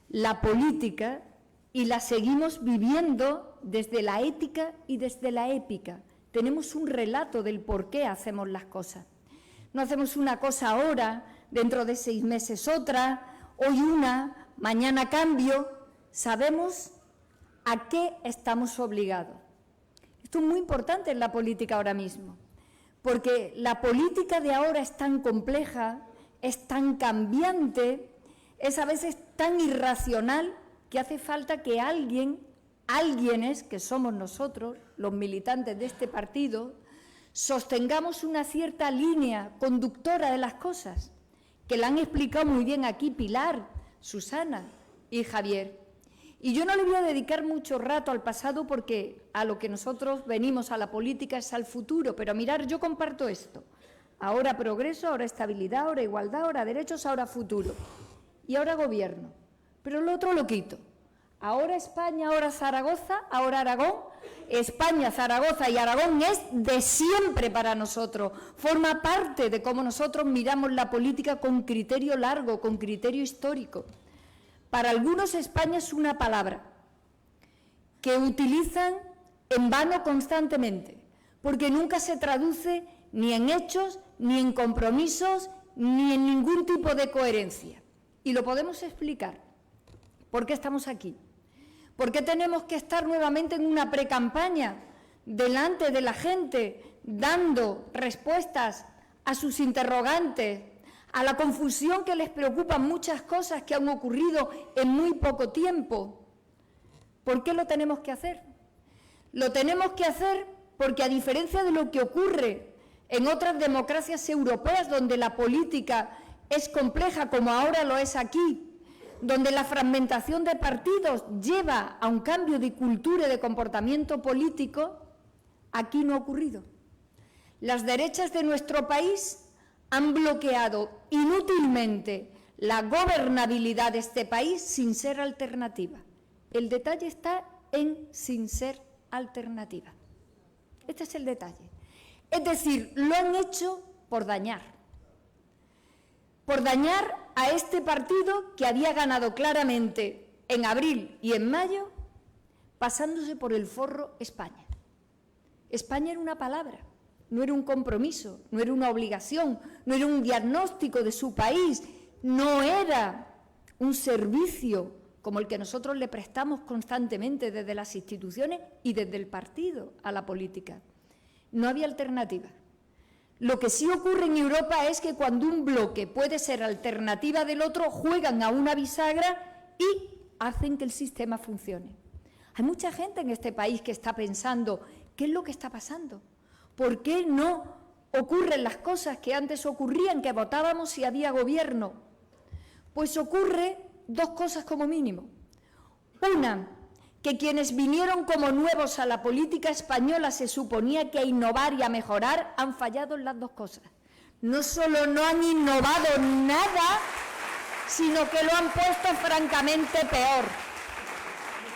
la política y la seguimos viviendo desde la ética y desde la épica. Tenemos un relato del por qué hacemos las cosas. No hacemos una cosa ahora, dentro de 6 meses otra, hoy una, mañana cambio. Sabemos a qué estamos obligados. Esto es muy importante en la política ahora mismo. Porque la política de ahora es tan compleja, es tan cambiante, es a veces tan irracional que hace falta que alguienes, que somos nosotros, los militantes de este partido, sostengamos una cierta línea conductora de las cosas, que la han explicado muy bien aquí Pilar, Susana y Javier. Y yo no le voy a dedicar mucho rato al pasado porque a lo que nosotros venimos a la política es al futuro, pero mirar, yo comparto esto. Ahora progreso, ahora estabilidad, ahora igualdad, ahora derechos, ahora futuro. Y ahora gobierno. Pero lo otro lo quito. Ahora España, ahora Zaragoza, ahora Aragón. España, Zaragoza y Aragón es de siempre para nosotros. Forma parte de cómo nosotros miramos la política con criterio largo, con criterio histórico. Para algunos España es una palabra que utilizan en vano constantemente, porque nunca se traduce ni en hechos, ni en compromisos, ni en ningún tipo de coherencia. Y lo podemos explicar. ¿Por qué estamos aquí? ¿Por qué tenemos que estar nuevamente en una precampaña delante de la gente, dando respuestas a sus interrogantes, a la confusión que les preocupan muchas cosas que han ocurrido en muy poco tiempo? ¿Por qué lo tenemos que hacer? Lo tenemos que hacer porque, a diferencia de lo que ocurre en otras democracias europeas, donde la política es compleja, como ahora lo es aquí, donde la fragmentación de partidos lleva a un cambio de cultura y de comportamiento político, aquí no ha ocurrido. Las derechas de nuestro país han bloqueado inútilmente la gobernabilidad de este país sin ser alternativa. El detalle está en sin ser alternativa. Este es el detalle. Es decir, lo han hecho por dañar a este partido que había ganado claramente en abril y en mayo, pasándose por el forro España. España era una palabra, no era un compromiso, no era una obligación, no era un diagnóstico de su país, no era un servicio como el que nosotros le prestamos constantemente desde las instituciones y desde el partido a la política. No había alternativa. Lo que sí ocurre en Europa es que cuando un bloque puede ser alternativa del otro, juegan a una bisagra y hacen que el sistema funcione. Hay mucha gente en este país que está pensando, ¿qué es lo que está pasando? ¿Por qué no ocurren las cosas que antes ocurrían, que votábamos si había gobierno? Pues ocurre dos cosas como mínimo. Una, que quienes vinieron como nuevos a la política española se suponía que a innovar y a mejorar, han fallado en las dos cosas. No solo no han innovado nada, sino que lo han puesto francamente peor.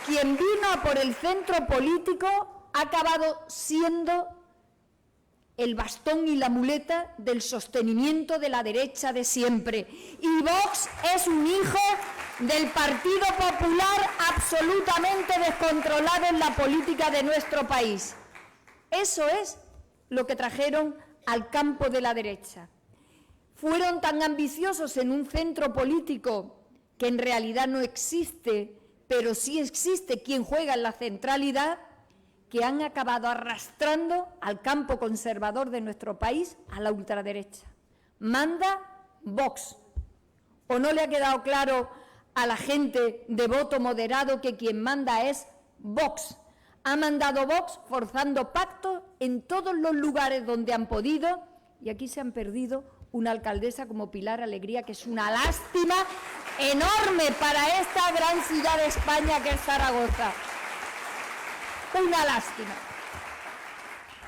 Quien vino a por el centro político ha acabado siendo el bastón y la muleta del sostenimiento de la derecha de siempre. Y Vox es un hijo del Partido Popular absolutamente descontrolado en la política de nuestro país. Eso es lo que trajeron al campo de la derecha. Fueron tan ambiciosos en un centro político que en realidad no existe, pero sí existe quien juega en la centralidad, que han acabado arrastrando al campo conservador de nuestro país a la ultraderecha. Manda Vox. ¿O no le ha quedado claro a la gente de voto moderado que quien manda es Vox? Ha mandado Vox forzando pactos en todos los lugares donde han podido, y aquí se han perdido una alcaldesa como Pilar Alegría, que es una lástima enorme para esta gran ciudad de España que es Zaragoza. Una lástima.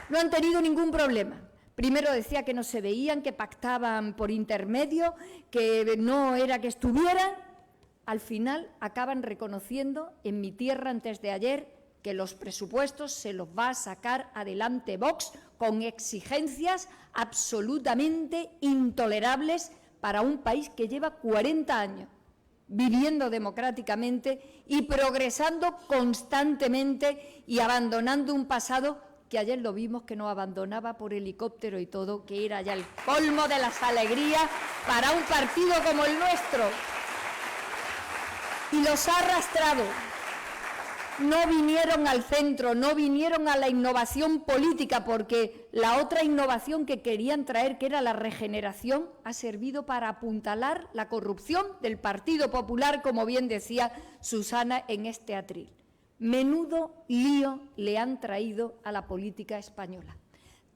No han tenido ningún problema. Primero decía que no se veían, que pactaban por intermedio, que no era que estuvieran. Al final acaban reconociendo en mi tierra antes de ayer que los presupuestos se los va a sacar adelante Vox con exigencias absolutamente intolerables para un país que lleva 40 años viviendo democráticamente y progresando constantemente y abandonando un pasado que ayer lo vimos que nos abandonaba por helicóptero y todo, que era ya el colmo de las alegrías para un partido como el nuestro. Y los ha arrastrado. No vinieron al centro, no vinieron a la innovación política, porque la otra innovación que querían traer, que era la regeneración, ha servido para apuntalar la corrupción del Partido Popular, como bien decía Susana en este atril. Menudo lío le han traído a la política española.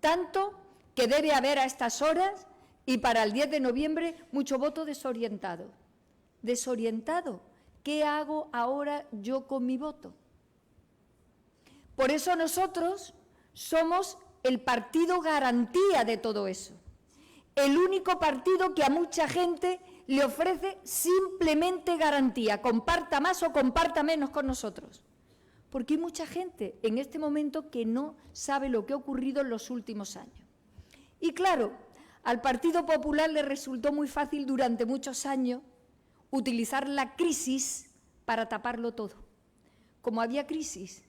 Tanto que debe haber a estas horas, y para el 10 de noviembre, mucho voto desorientado. ¿Desorientado? ¿Qué hago ahora yo con mi voto? Por eso nosotros somos el partido garantía de todo eso. El único partido que a mucha gente le ofrece simplemente garantía, comparta más o comparta menos con nosotros. Porque hay mucha gente en este momento que no sabe lo que ha ocurrido en los últimos años. Y claro, al Partido Popular le resultó muy fácil durante muchos años utilizar la crisis para taparlo todo. Como había crisis,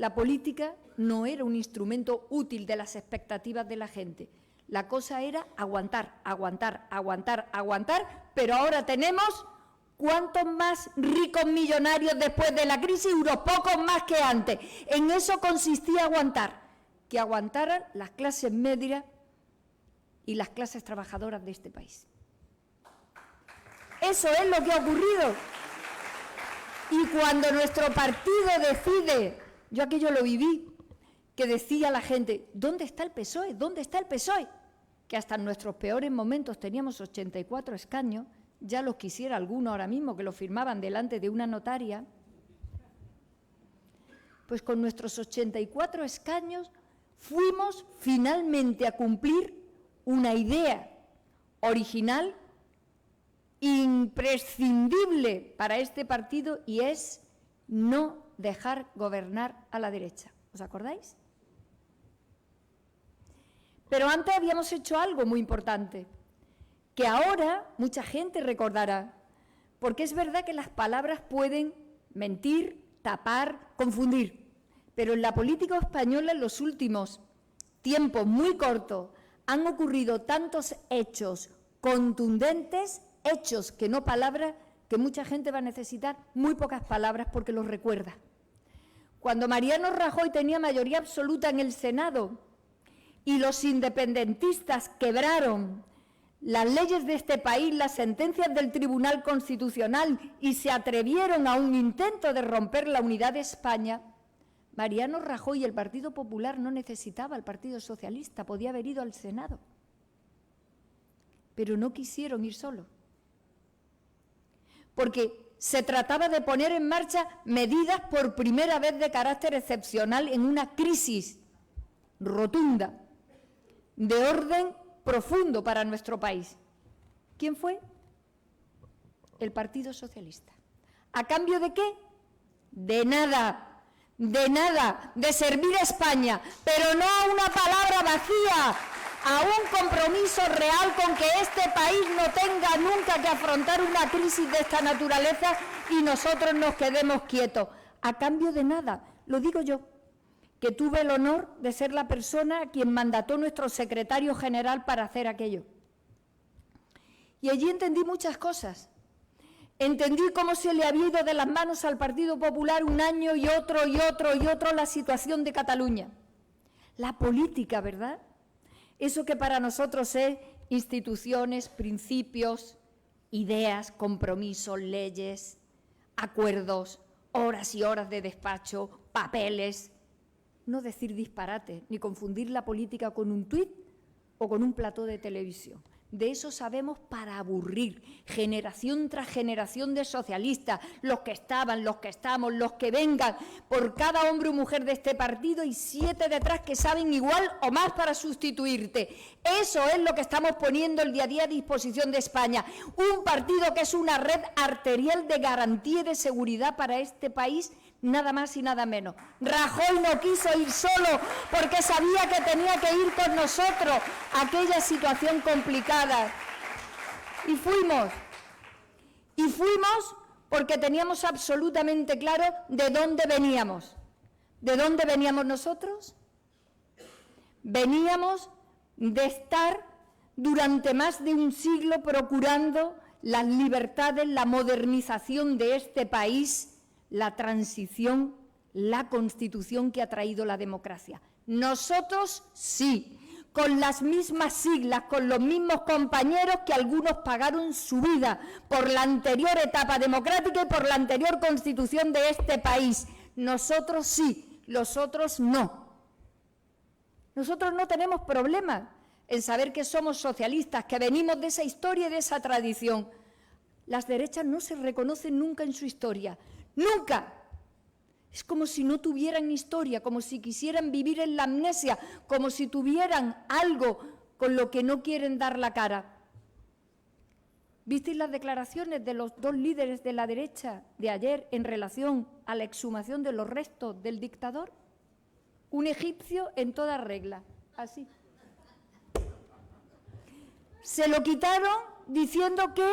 La política no era un instrumento útil de las expectativas de la gente. La cosa era aguantar, aguantar, aguantar, aguantar, pero ahora tenemos ¿cuántos más ricos millonarios después de la crisis? Unos pocos más que antes. En eso consistía aguantar, que aguantaran las clases medias y las clases trabajadoras de este país. Eso es lo que ha ocurrido. Y cuando nuestro partido decide, yo aquello lo viví, que decía la gente, ¿dónde está el PSOE? ¿Dónde está el PSOE? Que hasta en nuestros peores momentos teníamos 84 escaños, ya los quisiera alguno ahora mismo que lo firmaban delante de una notaria. Pues con nuestros 84 escaños fuimos finalmente a cumplir una idea original, imprescindible para este partido, y es no dejar gobernar a la derecha. ¿Os acordáis? Pero antes habíamos hecho algo muy importante, que ahora mucha gente recordará, porque es verdad que las palabras pueden mentir, tapar, confundir, pero en la política española en los últimos tiempos muy cortos han ocurrido tantos hechos contundentes, hechos que no palabras, que mucha gente va a necesitar muy pocas palabras porque los recuerda. Cuando Mariano Rajoy tenía mayoría absoluta en el Senado y los independentistas quebraron las leyes de este país, las sentencias del Tribunal Constitucional, y se atrevieron a un intento de romper la unidad de España, Mariano Rajoy y el Partido Popular no necesitaba al Partido Socialista, podía haber ido al Senado. Pero no quisieron ir solos, porque se trataba de poner en marcha medidas por primera vez de carácter excepcional en una crisis rotunda, de orden profundo para nuestro país. ¿Quién fue? El Partido Socialista. ¿A cambio de qué? De nada, de servir a España, pero no a una palabra vacía, a un compromiso real con que este país no tenga nunca que afrontar una crisis de esta naturaleza y nosotros nos quedemos quietos. A cambio de nada, lo digo yo, que tuve el honor de ser la persona a quien mandató nuestro secretario general para hacer aquello. Y allí entendí muchas cosas. Entendí cómo se le había ido de las manos al Partido Popular un año y otro y otro y otro la situación de Cataluña. La política, ¿verdad? Eso que para nosotros es instituciones, principios, ideas, compromisos, leyes, acuerdos, horas y horas de despacho, papeles. No decir disparates, ni confundir la política con un tuit o con un plató de televisión. De eso sabemos para aburrir, generación tras generación de socialistas, los que estaban, los que estamos, los que vengan, por cada hombre o mujer de este partido y 7 detrás que saben igual o más para sustituirte. Eso es lo que estamos poniendo el día a día a disposición de España. Un partido que es una red arterial de garantía y de seguridad para este país, nada más y nada menos. Rajoy no quiso ir solo porque sabía que tenía que ir con nosotros a aquella situación complicada. Y fuimos porque teníamos absolutamente claro de dónde veníamos. ¿De dónde veníamos nosotros? Veníamos de estar durante más de un siglo procurando las libertades, la modernización de este país, la transición, la Constitución que ha traído la democracia. Nosotros sí, con las mismas siglas, con los mismos compañeros que algunos pagaron su vida por la anterior etapa democrática y por la anterior Constitución de este país. Nosotros sí, los otros no. Nosotros no tenemos problema en saber que somos socialistas, que venimos de esa historia y de esa tradición. Las derechas no se reconocen nunca en su historia. ¡Nunca! Es como si no tuvieran historia, como si quisieran vivir en la amnesia, como si tuvieran algo con lo que no quieren dar la cara. ¿Visteis las declaraciones de los 2 líderes de la derecha de ayer en relación a la exhumación de los restos del dictador? Un egipcio en toda regla, así. Se lo quitaron diciendo que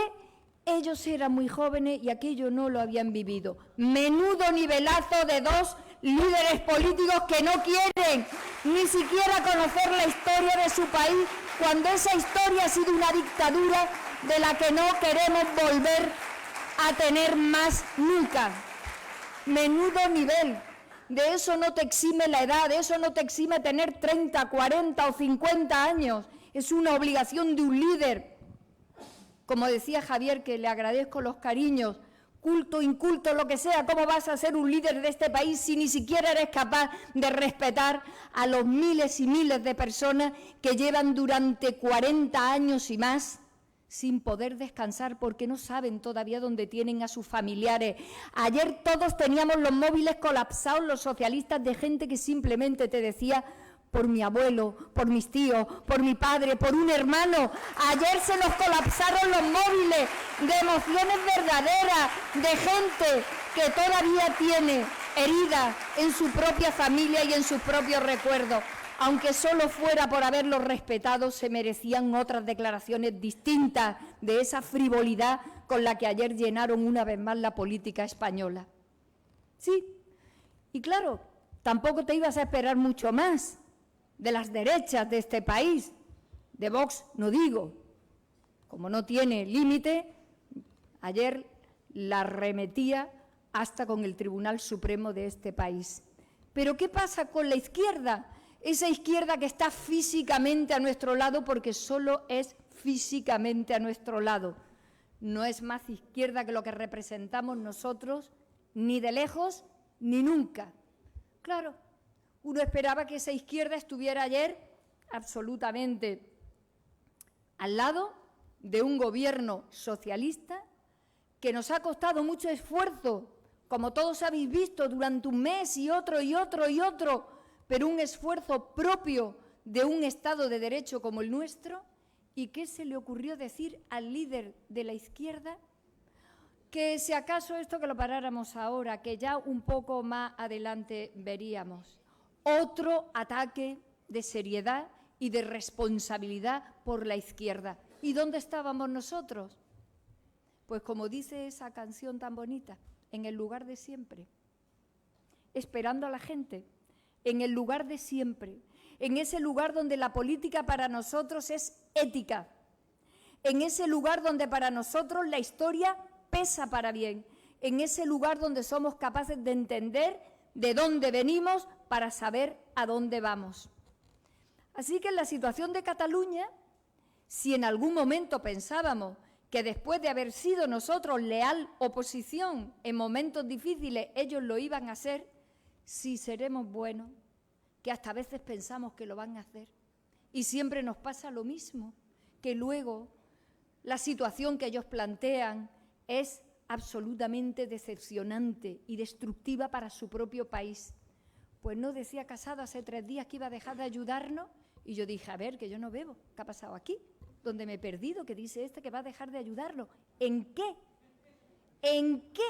ellos eran muy jóvenes y aquello no lo habían vivido. Menudo nivelazo de 2 líderes políticos que no quieren ni siquiera conocer la historia de su país, cuando esa historia ha sido una dictadura de la que no queremos volver a tener más nunca. Menudo nivel. De eso no te exime la edad, de eso no te exime tener 30, 40 o 50 años. Es una obligación de un líder. Como decía Javier, que le agradezco los cariños, culto, inculto, lo que sea, ¿cómo vas a ser un líder de este país si ni siquiera eres capaz de respetar a los miles y miles de personas que llevan durante 40 años y más sin poder descansar porque no saben todavía dónde tienen a sus familiares? Ayer todos teníamos los móviles colapsados, los socialistas, de gente que simplemente te decía: por mi abuelo, por mis tíos, por mi padre, por un hermano. Ayer se nos colapsaron los móviles de emociones verdaderas, de gente que todavía tiene heridas en su propia familia y en sus propios recuerdos. Aunque solo fuera por haberlos respetado, se merecían otras declaraciones distintas de esa frivolidad con la que ayer llenaron una vez más la política española. Sí, y claro, tampoco te ibas a esperar mucho más de las derechas de este país, de Vox no digo. Como no tiene límite, ayer la arremetía hasta con el Tribunal Supremo de este país. Pero ¿qué pasa con la izquierda? Esa izquierda que está físicamente a nuestro lado, porque solo es físicamente a nuestro lado. No es más izquierda que lo que representamos nosotros, ni de lejos, ni nunca. Claro, uno esperaba que esa izquierda estuviera ayer absolutamente al lado de un gobierno socialista que nos ha costado mucho esfuerzo, como todos habéis visto, durante un mes y otro y otro y otro, pero un esfuerzo propio de un Estado de Derecho como el nuestro. ¿Y qué se le ocurrió decir al líder de la izquierda? Que si acaso esto que lo paráramos ahora, que ya un poco más adelante veríamos. Otro ataque de seriedad y de responsabilidad por la izquierda. ¿Y dónde estábamos nosotros? Pues como dice esa canción tan bonita, en el lugar de siempre, esperando a la gente, en el lugar de siempre, en ese lugar donde la política para nosotros es ética, en ese lugar donde para nosotros la historia pesa para bien, en ese lugar donde somos capaces de entender de dónde venimos para saber a dónde vamos. Así que en la situación de Cataluña, si en algún momento pensábamos que después de haber sido nosotros leal oposición en momentos difíciles, ellos lo iban a hacer, si seremos buenos, que hasta a veces pensamos que lo van a hacer. Y siempre nos pasa lo mismo, que luego la situación que ellos plantean es absolutamente decepcionante y destructiva para su propio país. Pues no decía Casado hace 3 días que iba a dejar de ayudarnos, y yo dije, a ver, que yo no bebo, ¿qué ha pasado aquí? Donde me he perdido, que dice este que va a dejar de ayudarlo. ¿En qué? ¿En qué?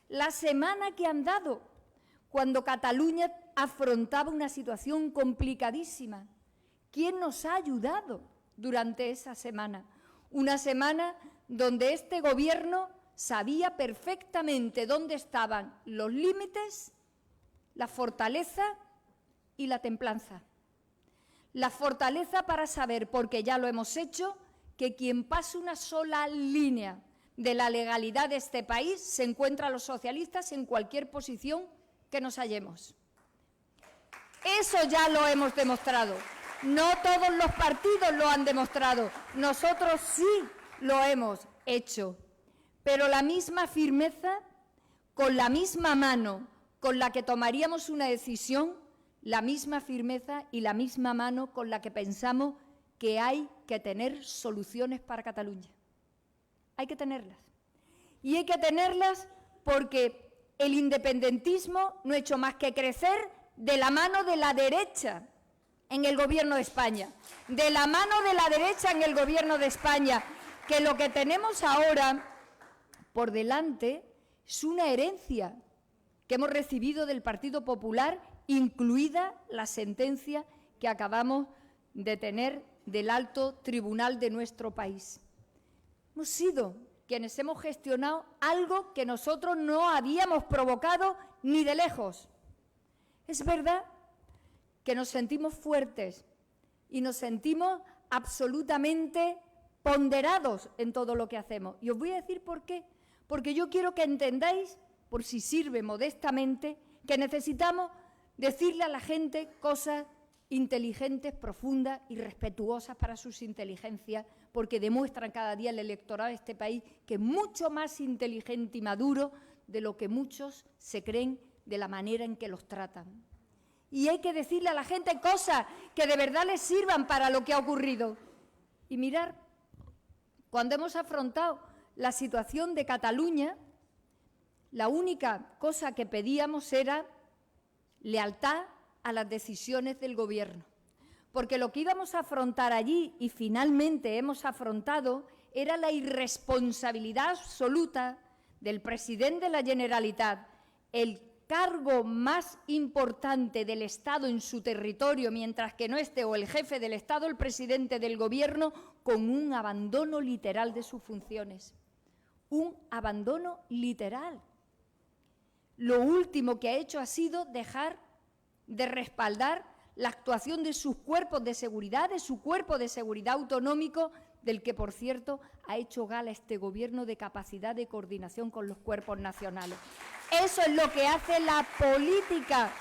La semana que han dado, cuando Cataluña afrontaba una situación complicadísima. ¿Quién nos ha ayudado durante esa semana? Una semana donde este gobierno sabía perfectamente dónde estaban los límites, la fortaleza y la templanza. La fortaleza para saber, porque ya lo hemos hecho, que quien pase una sola línea de la legalidad de este país se encuentra a los socialistas en cualquier posición que nos hallemos. Eso ya lo hemos demostrado. No todos los partidos lo han demostrado. Nosotros sí lo hemos hecho. Pero la misma firmeza, con la misma mano con la que tomaríamos una decisión, la misma firmeza y la misma mano con la que pensamos que hay que tener soluciones para Cataluña. Hay que tenerlas. Y hay que tenerlas porque el independentismo no ha hecho más que crecer de la mano de la derecha en el Gobierno de España. De la mano de la derecha en el Gobierno de España, que lo que tenemos ahora por delante es una herencia que hemos recibido del Partido Popular, incluida la sentencia que acabamos de tener del alto tribunal de nuestro país. Hemos sido quienes hemos gestionado algo que nosotros no habíamos provocado ni de lejos. Es verdad que nos sentimos fuertes y nos sentimos absolutamente ponderados en todo lo que hacemos. Y os voy a decir por qué. Porque yo quiero que entendáis, por si sirve modestamente, que necesitamos decirle a la gente cosas inteligentes, profundas y respetuosas para sus inteligencias, porque demuestran cada día el electorado de este país que es mucho más inteligente y maduro de lo que muchos se creen de la manera en que los tratan. Y hay que decirle a la gente cosas que de verdad les sirvan para lo que ha ocurrido. Y mirar, cuando hemos afrontado la situación de Cataluña, la única cosa que pedíamos era lealtad a las decisiones del Gobierno, porque lo que íbamos a afrontar allí y finalmente hemos afrontado era la irresponsabilidad absoluta del presidente de la Generalitat, el cargo más importante del Estado en su territorio, mientras que no esté o el jefe del Estado, el presidente del Gobierno, con un abandono literal de sus funciones. Un abandono literal. Lo último que ha hecho ha sido dejar de respaldar la actuación de sus cuerpos de seguridad, de su cuerpo de seguridad autonómico, del que, por cierto, ha hecho gala este Gobierno de capacidad de coordinación con los cuerpos nacionales. Eso es lo que hace la política.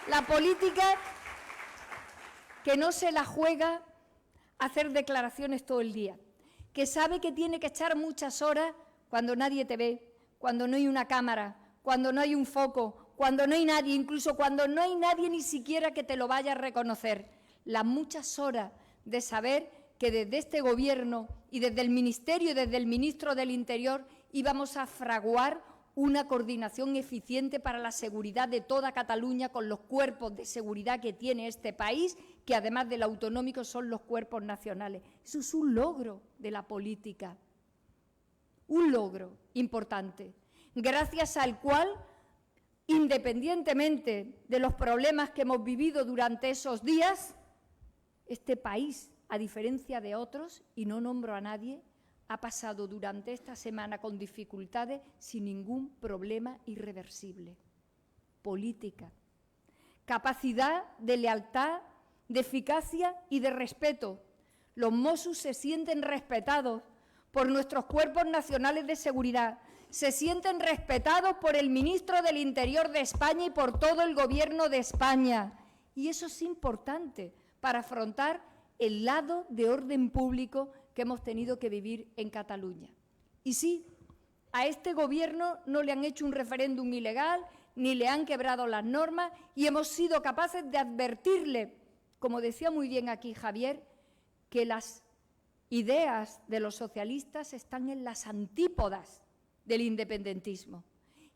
La política que no se la juega a hacer declaraciones todo el día, que sabe que tiene que echar muchas horas cuando nadie te ve, cuando no hay una cámara, cuando no hay un foco, cuando no hay nadie, incluso cuando no hay nadie ni siquiera que te lo vaya a reconocer. Las muchas horas de saber que desde este Gobierno y desde el Ministerio y desde el Ministro del Interior íbamos a fraguar una coordinación eficiente para la seguridad de toda Cataluña con los cuerpos de seguridad que tiene este país, que además del autonómico son los cuerpos nacionales. Eso es un logro de la política, un logro importante, gracias al cual, independientemente de los problemas que hemos vivido durante esos días, este país, a diferencia de otros, y no nombro a nadie, ha pasado durante esta semana con dificultades sin ningún problema irreversible. Política, capacidad de lealtad, de eficacia y de respeto. Los Mossos se sienten respetados por nuestros cuerpos nacionales de seguridad, se sienten respetados por el Ministro del Interior de España y por todo el Gobierno de España. Y eso es importante para afrontar el lado de orden público que hemos tenido que vivir en Cataluña. Y sí, a este Gobierno no le han hecho un referéndum ilegal, ni le han quebrado las normas, y hemos sido capaces de advertirle, como decía muy bien aquí Javier, que las ideas de los socialistas están en las antípodas del independentismo.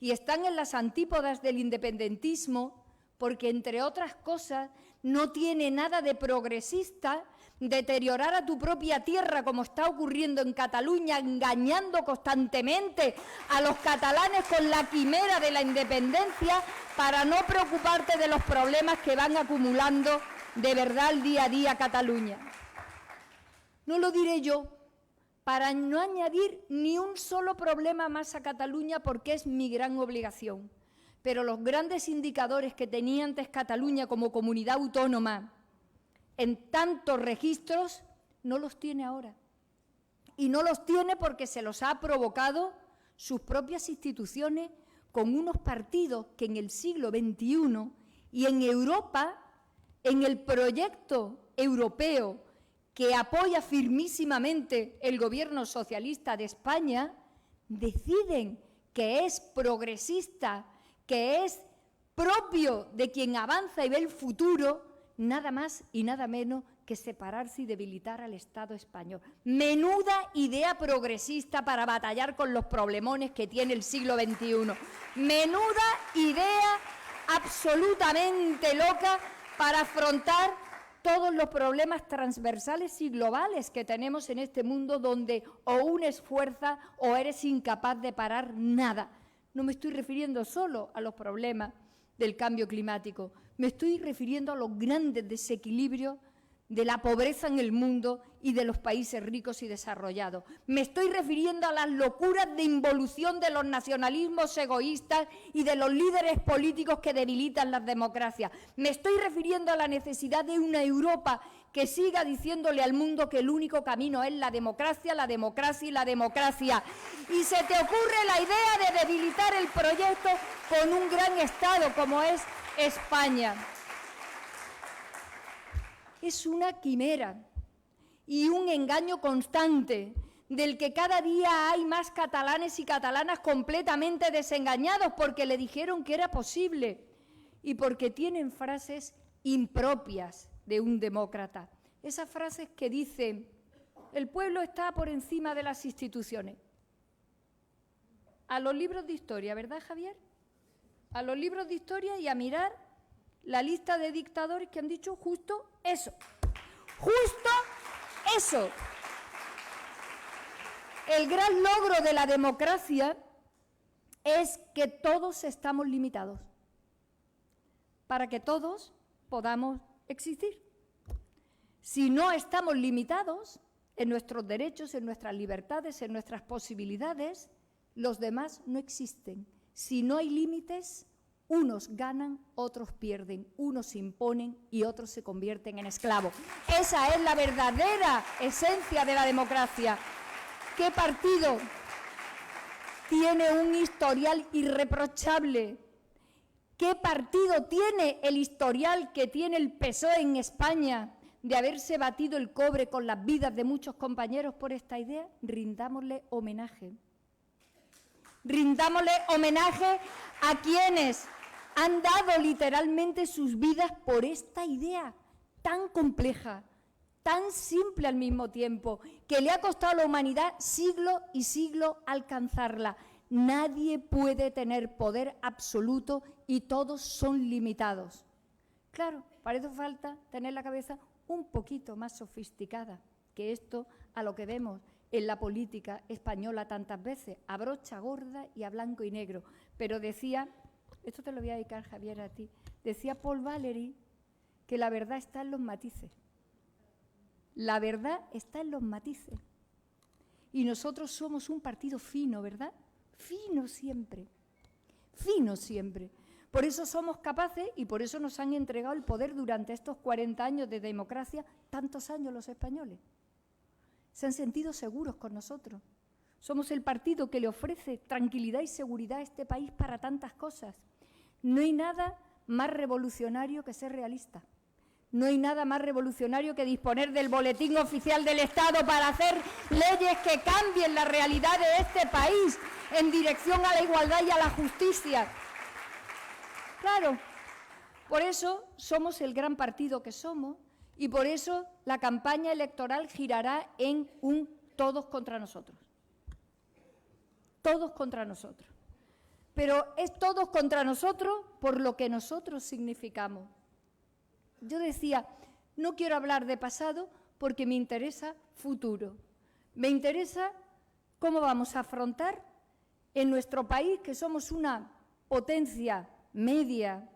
Y están en las antípodas del independentismo porque, entre otras cosas, no tiene nada de progresista deteriorar a tu propia tierra, como está ocurriendo en Cataluña, engañando constantemente a los catalanes con la quimera de la independencia para no preocuparte de los problemas que van acumulando de verdad el día a día Cataluña. No lo diré yo para no añadir ni un solo problema más a Cataluña, porque es mi gran obligación. Pero los grandes indicadores que tenía antes Cataluña como comunidad autónoma en tantos registros, no los tiene ahora. Y no los tiene porque se los ha provocado sus propias instituciones con unos partidos que en el siglo XXI y en Europa, en el proyecto europeo que apoya firmísimamente el Gobierno socialista de España, deciden que es progresista, que es propio de quien avanza y ve el futuro, nada más y nada menos que separarse y debilitar al Estado español. Menuda idea progresista para batallar con los problemones que tiene el siglo XXI. Menuda idea absolutamente loca para afrontar todos los problemas transversales y globales que tenemos en este mundo, donde o unes fuerza o eres incapaz de parar nada. No me estoy refiriendo solo a los problemas del cambio climático, me estoy refiriendo a los grandes desequilibrios de la pobreza en el mundo y de los países ricos y desarrollados. Me estoy refiriendo a las locuras de involución de los nacionalismos egoístas y de los líderes políticos que debilitan las democracias. Me estoy refiriendo a la necesidad de una Europa que siga diciéndole al mundo que el único camino es la democracia, la democracia y la democracia. Y se te ocurre la idea de debilitar el proyecto con un gran Estado como es España. Es una quimera y un engaño constante del que cada día hay más catalanes y catalanas completamente desengañados porque le dijeron que era posible y porque tienen frases impropias de un demócrata. Esas frases que dicen, el pueblo está por encima de las instituciones. A los libros de historia, ¿verdad, Javier? A los libros de historia y a mirar la lista de dictadores que han dicho justo eso. Justo eso. El gran logro de la democracia es que todos estamos limitados para que todos podamos existir. Si no estamos limitados en nuestros derechos, en nuestras libertades, en nuestras posibilidades, los demás no existen. Si no hay límites, unos ganan, otros pierden, unos se imponen y otros se convierten en esclavos. Esa es la verdadera esencia de la democracia. ¿Qué partido tiene un historial irreprochable? ¿Qué partido tiene el historial que tiene el PSOE en España de haberse batido el cobre con las vidas de muchos compañeros por esta idea? Rindámosle homenaje. Rindámosle homenaje a quienes han dado literalmente sus vidas por esta idea tan compleja, tan simple al mismo tiempo, que le ha costado a la humanidad siglo y siglo alcanzarla. Nadie puede tener poder absoluto y todos son limitados. Claro, para eso falta tener la cabeza un poquito más sofisticada que esto a lo que vemos en la política española tantas veces, a brocha gorda y a blanco y negro. Pero decía, esto te lo voy a dedicar, Javier, a ti, decía Paul Valéry que la verdad está en los matices. La verdad está en los matices. Y nosotros somos un partido fino, ¿verdad? Fino siempre, fino siempre. Por eso somos capaces y por eso nos han entregado el poder durante estos 40 años de democracia, tantos años los españoles. Se han sentido seguros con nosotros. Somos el partido que le ofrece tranquilidad y seguridad a este país para tantas cosas. No hay nada más revolucionario que ser realista. No hay nada más revolucionario que disponer del boletín oficial del Estado para hacer leyes que cambien la realidad de este país en dirección a la igualdad y a la justicia. Claro, por eso somos el gran partido que somos y por eso la campaña electoral girará en un todos contra nosotros. Todos contra nosotros. Pero es todos contra nosotros por lo que nosotros significamos. Yo decía, no quiero hablar de pasado porque me interesa futuro. Me interesa cómo vamos a afrontar en nuestro país, que somos una potencia media,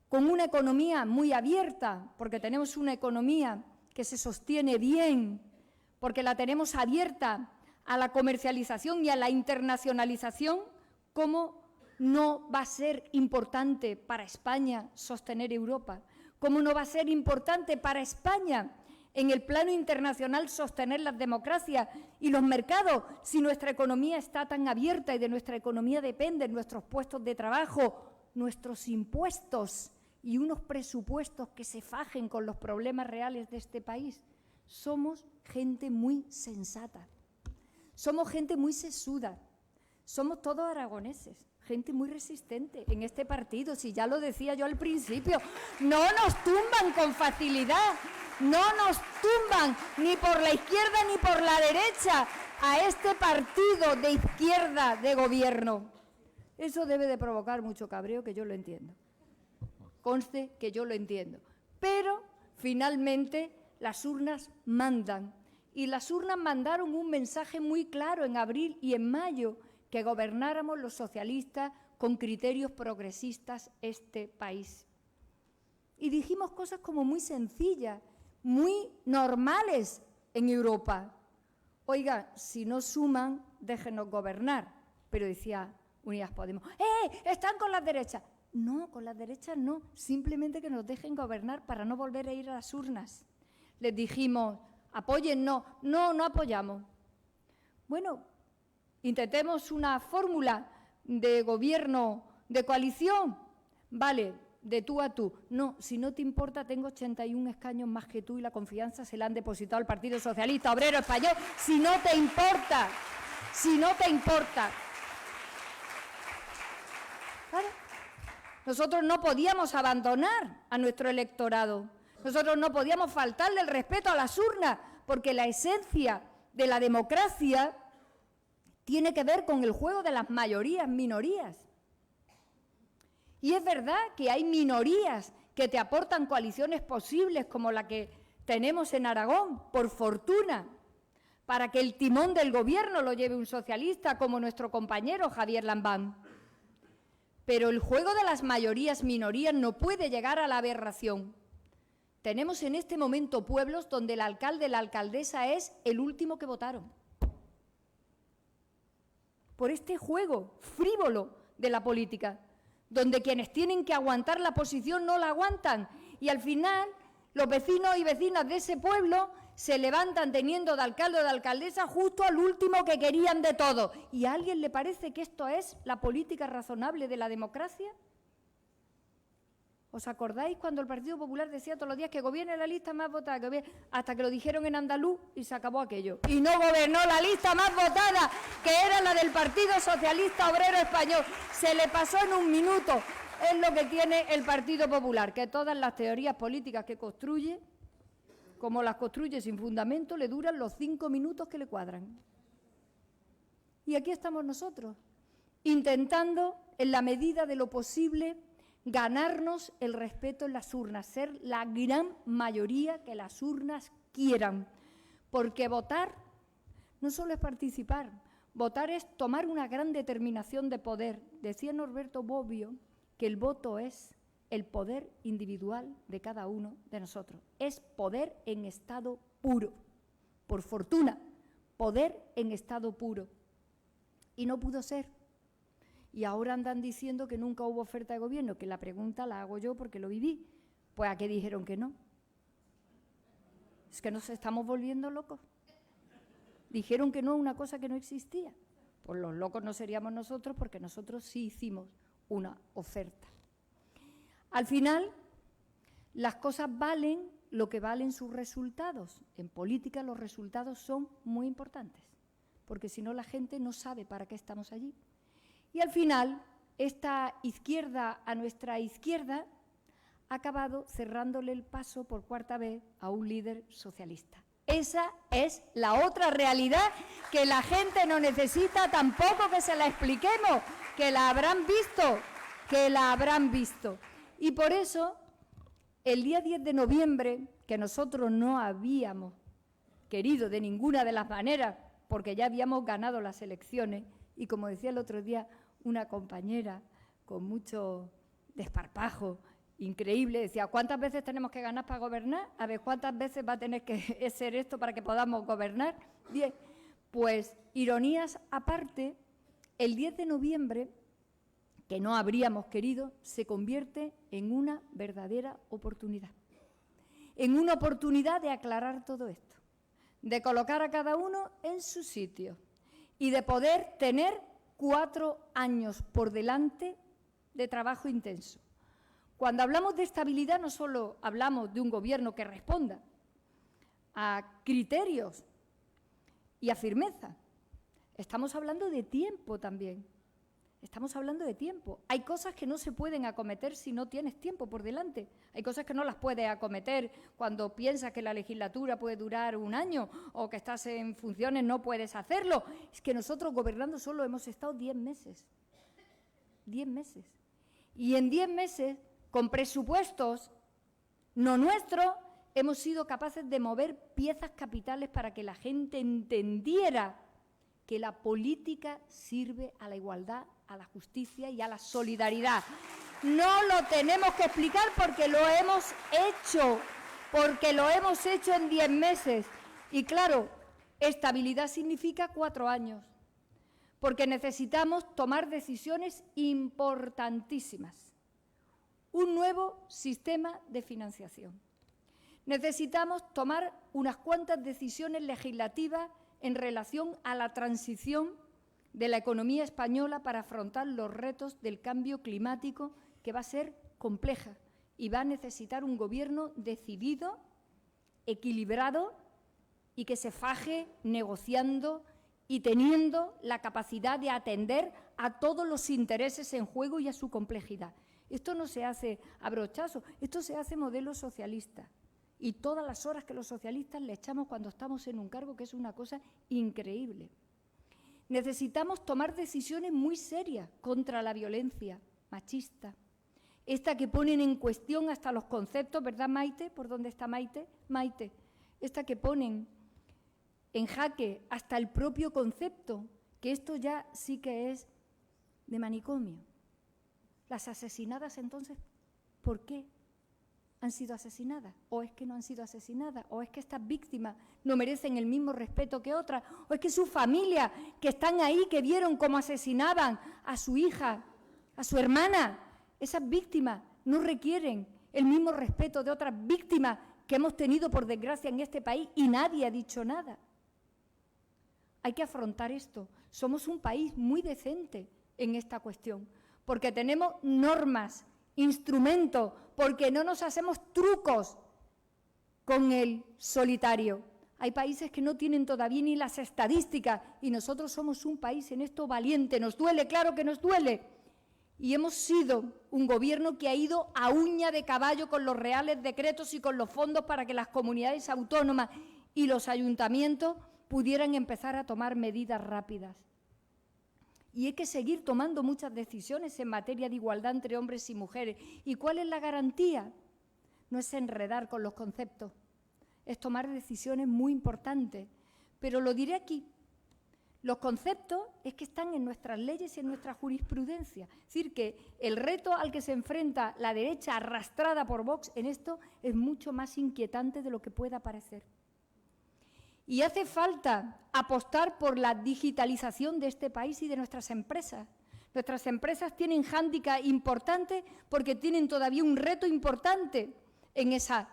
con una economía muy abierta, porque tenemos una economía que se sostiene bien, porque la tenemos abierta a la comercialización y a la internacionalización, ¿cómo no va a ser importante para España sostener Europa? ¿Cómo no va a ser importante para España en el plano internacional sostener las democracias y los mercados si nuestra economía está tan abierta y de nuestra economía dependen nuestros puestos de trabajo, nuestros impuestos y unos presupuestos que se fajen con los problemas reales de este país? Somos gente muy sensata, somos gente muy sesuda, somos todos aragoneses. Gente muy resistente en este partido, si ya lo decía yo al principio, no nos tumban con facilidad, no nos tumban ni por la izquierda ni por la derecha a este partido de izquierda de gobierno. Eso debe de provocar mucho cabreo, que yo lo entiendo, conste que yo lo entiendo, pero finalmente las urnas mandan y las urnas mandaron un mensaje muy claro en abril y en mayo, que gobernáramos los socialistas con criterios progresistas este país. Y dijimos cosas como muy sencillas, muy normales en Europa. Oiga, si no suman, déjenos gobernar. Pero decía Unidas Podemos, están con las derechas. No, con las derechas no, simplemente que nos dejen gobernar para no volver a ir a las urnas. Les dijimos, apóyennos. No, no apoyamos. Bueno, intentemos una fórmula de gobierno de coalición. Vale, de tú a tú. No, si no te importa, tengo 81 escaños más que tú y la confianza se la han depositado al Partido Socialista Obrero Español. Si no te importa, si no te importa. ¿Vale? Nosotros no podíamos abandonar a nuestro electorado. Nosotros no podíamos faltarle el respeto a las urnas, porque la esencia de la democracia tiene que ver con el juego de las mayorías, minorías. Y es verdad que hay minorías que te aportan coaliciones posibles como la que tenemos en Aragón, por fortuna, para que el timón del gobierno lo lleve un socialista como nuestro compañero Javier Lambán. Pero el juego de las mayorías, minorías no puede llegar a la aberración. Tenemos en este momento pueblos donde el alcalde, la alcaldesa es el último que votaron. Por este juego frívolo de la política, donde quienes tienen que aguantar la posición no la aguantan y al final los vecinos y vecinas de ese pueblo se levantan teniendo de alcalde o de alcaldesa justo al último que querían de todo. ¿Y a alguien le parece que esto es la política razonable de la democracia? ¿Os acordáis cuando el Partido Popular decía todos los días que gobierne la lista más votada? Hasta que lo dijeron en andaluz y se acabó aquello. Y no gobernó la lista más votada, que era la del Partido Socialista Obrero Español. Se le pasó en un minuto. Es lo que tiene el Partido Popular, que todas las teorías políticas que construye, como las construye sin fundamento, le duran los 5 minutos que le cuadran. Y aquí estamos nosotros, intentando, en la medida de lo posible, ganarnos el respeto en las urnas, ser la gran mayoría que las urnas quieran. Porque votar no solo es participar, votar es tomar una gran determinación de poder. Decía Norberto Bobbio que el voto es el poder individual de cada uno de nosotros. Es poder en estado puro. Por fortuna, poder en estado puro. Y no pudo ser. Y ahora andan diciendo que nunca hubo oferta de gobierno, que la pregunta la hago yo porque lo viví. Pues ¿a qué dijeron que no? Es que nos estamos volviendo locos. Dijeron que no a una cosa que no existía. Pues los locos no seríamos nosotros porque nosotros sí hicimos una oferta. Al final, las cosas valen lo que valen sus resultados. En política los resultados son muy importantes, porque si no la gente no sabe para qué estamos allí. Y al final, esta izquierda a nuestra izquierda ha acabado cerrándole el paso por cuarta vez a un líder socialista. Esa es la otra realidad que la gente no necesita tampoco que se la expliquemos, que la habrán visto, Y por eso, el día 10 de noviembre, que nosotros no habíamos querido de ninguna de las maneras, porque ya habíamos ganado las elecciones, y como decía el otro día una compañera con mucho desparpajo, increíble, decía, ¿cuántas veces tenemos que ganar para gobernar? A ver, ¿cuántas veces va a tener que ser esto para que podamos gobernar? 10. Pues, ironías aparte, el 10 de noviembre, que no habríamos querido, se convierte en una verdadera oportunidad. En una oportunidad de aclarar todo esto, de colocar a cada uno en su sitio y de poder tener 4 años por delante de trabajo intenso. Cuando hablamos de estabilidad no solo hablamos de un gobierno que responda a criterios y a firmeza, estamos hablando de tiempo también. Estamos hablando de tiempo. Hay cosas que no se pueden acometer si no tienes tiempo por delante. Hay cosas que no las puedes acometer cuando piensas que la legislatura puede durar 1 año o que estás en funciones, no puedes hacerlo. Es que nosotros gobernando solo hemos estado 10 meses. 10 meses. Y en 10 meses, con presupuestos no nuestros, hemos sido capaces de mover piezas capitales para que la gente entendiera que la política sirve a la igualdad, a la justicia y a la solidaridad. No lo tenemos que explicar porque lo hemos hecho. porque lo hemos hecho en 10 meses. Y claro, estabilidad significa 4 años, porque necesitamos tomar decisiones importantísimas. Un nuevo sistema de financiación. Necesitamos tomar unas cuantas decisiones legislativas en relación a la transición de la economía española para afrontar los retos del cambio climático, que va a ser compleja y va a necesitar un gobierno decidido, equilibrado y que se faje negociando y teniendo la capacidad de atender a todos los intereses en juego y a su complejidad. Esto no se hace a brochazo, esto se hace modelo socialista. Y todas las horas que los socialistas le echamos cuando estamos en un cargo, que es una cosa increíble. Necesitamos tomar decisiones muy serias contra la violencia machista. Esta que ponen en cuestión hasta los conceptos, ¿verdad, Maite? ¿Por dónde está Maite? Maite. Esta que ponen en jaque hasta el propio concepto, que esto ya sí que es de manicomio. Las asesinadas, entonces, ¿por qué han sido asesinadas? ¿O es que no han sido asesinadas? ¿O es que estas víctimas no merecen el mismo respeto que otras? ¿O es que sus familias que están ahí, que vieron cómo asesinaban a su hija, a su hermana, esas víctimas no requieren el mismo respeto de otras víctimas que hemos tenido, por desgracia, en este país, y nadie ha dicho nada? Hay que afrontar esto. Somos un país muy decente en esta cuestión, porque tenemos normas, instrumentos, porque no nos hacemos trucos con el solitario. Hay países que no tienen todavía ni las estadísticas y nosotros somos un país en esto valiente. Nos duele, claro que nos duele. Y hemos sido un gobierno que ha ido a uña de caballo con los reales decretos y con los fondos para que las comunidades autónomas y los ayuntamientos pudieran empezar a tomar medidas rápidas. Y hay que seguir tomando muchas decisiones en materia de igualdad entre hombres y mujeres. ¿Y cuál es la garantía? No es enredar con los conceptos, es tomar decisiones muy importantes. Pero lo diré aquí, los conceptos es que están en nuestras leyes y en nuestra jurisprudencia. Es decir, que el reto al que se enfrenta la derecha arrastrada por Vox en esto es mucho más inquietante de lo que pueda parecer. Y hace falta apostar por la digitalización de este país y de nuestras empresas. Nuestras empresas tienen hándicap importante porque tienen todavía un reto importante en esa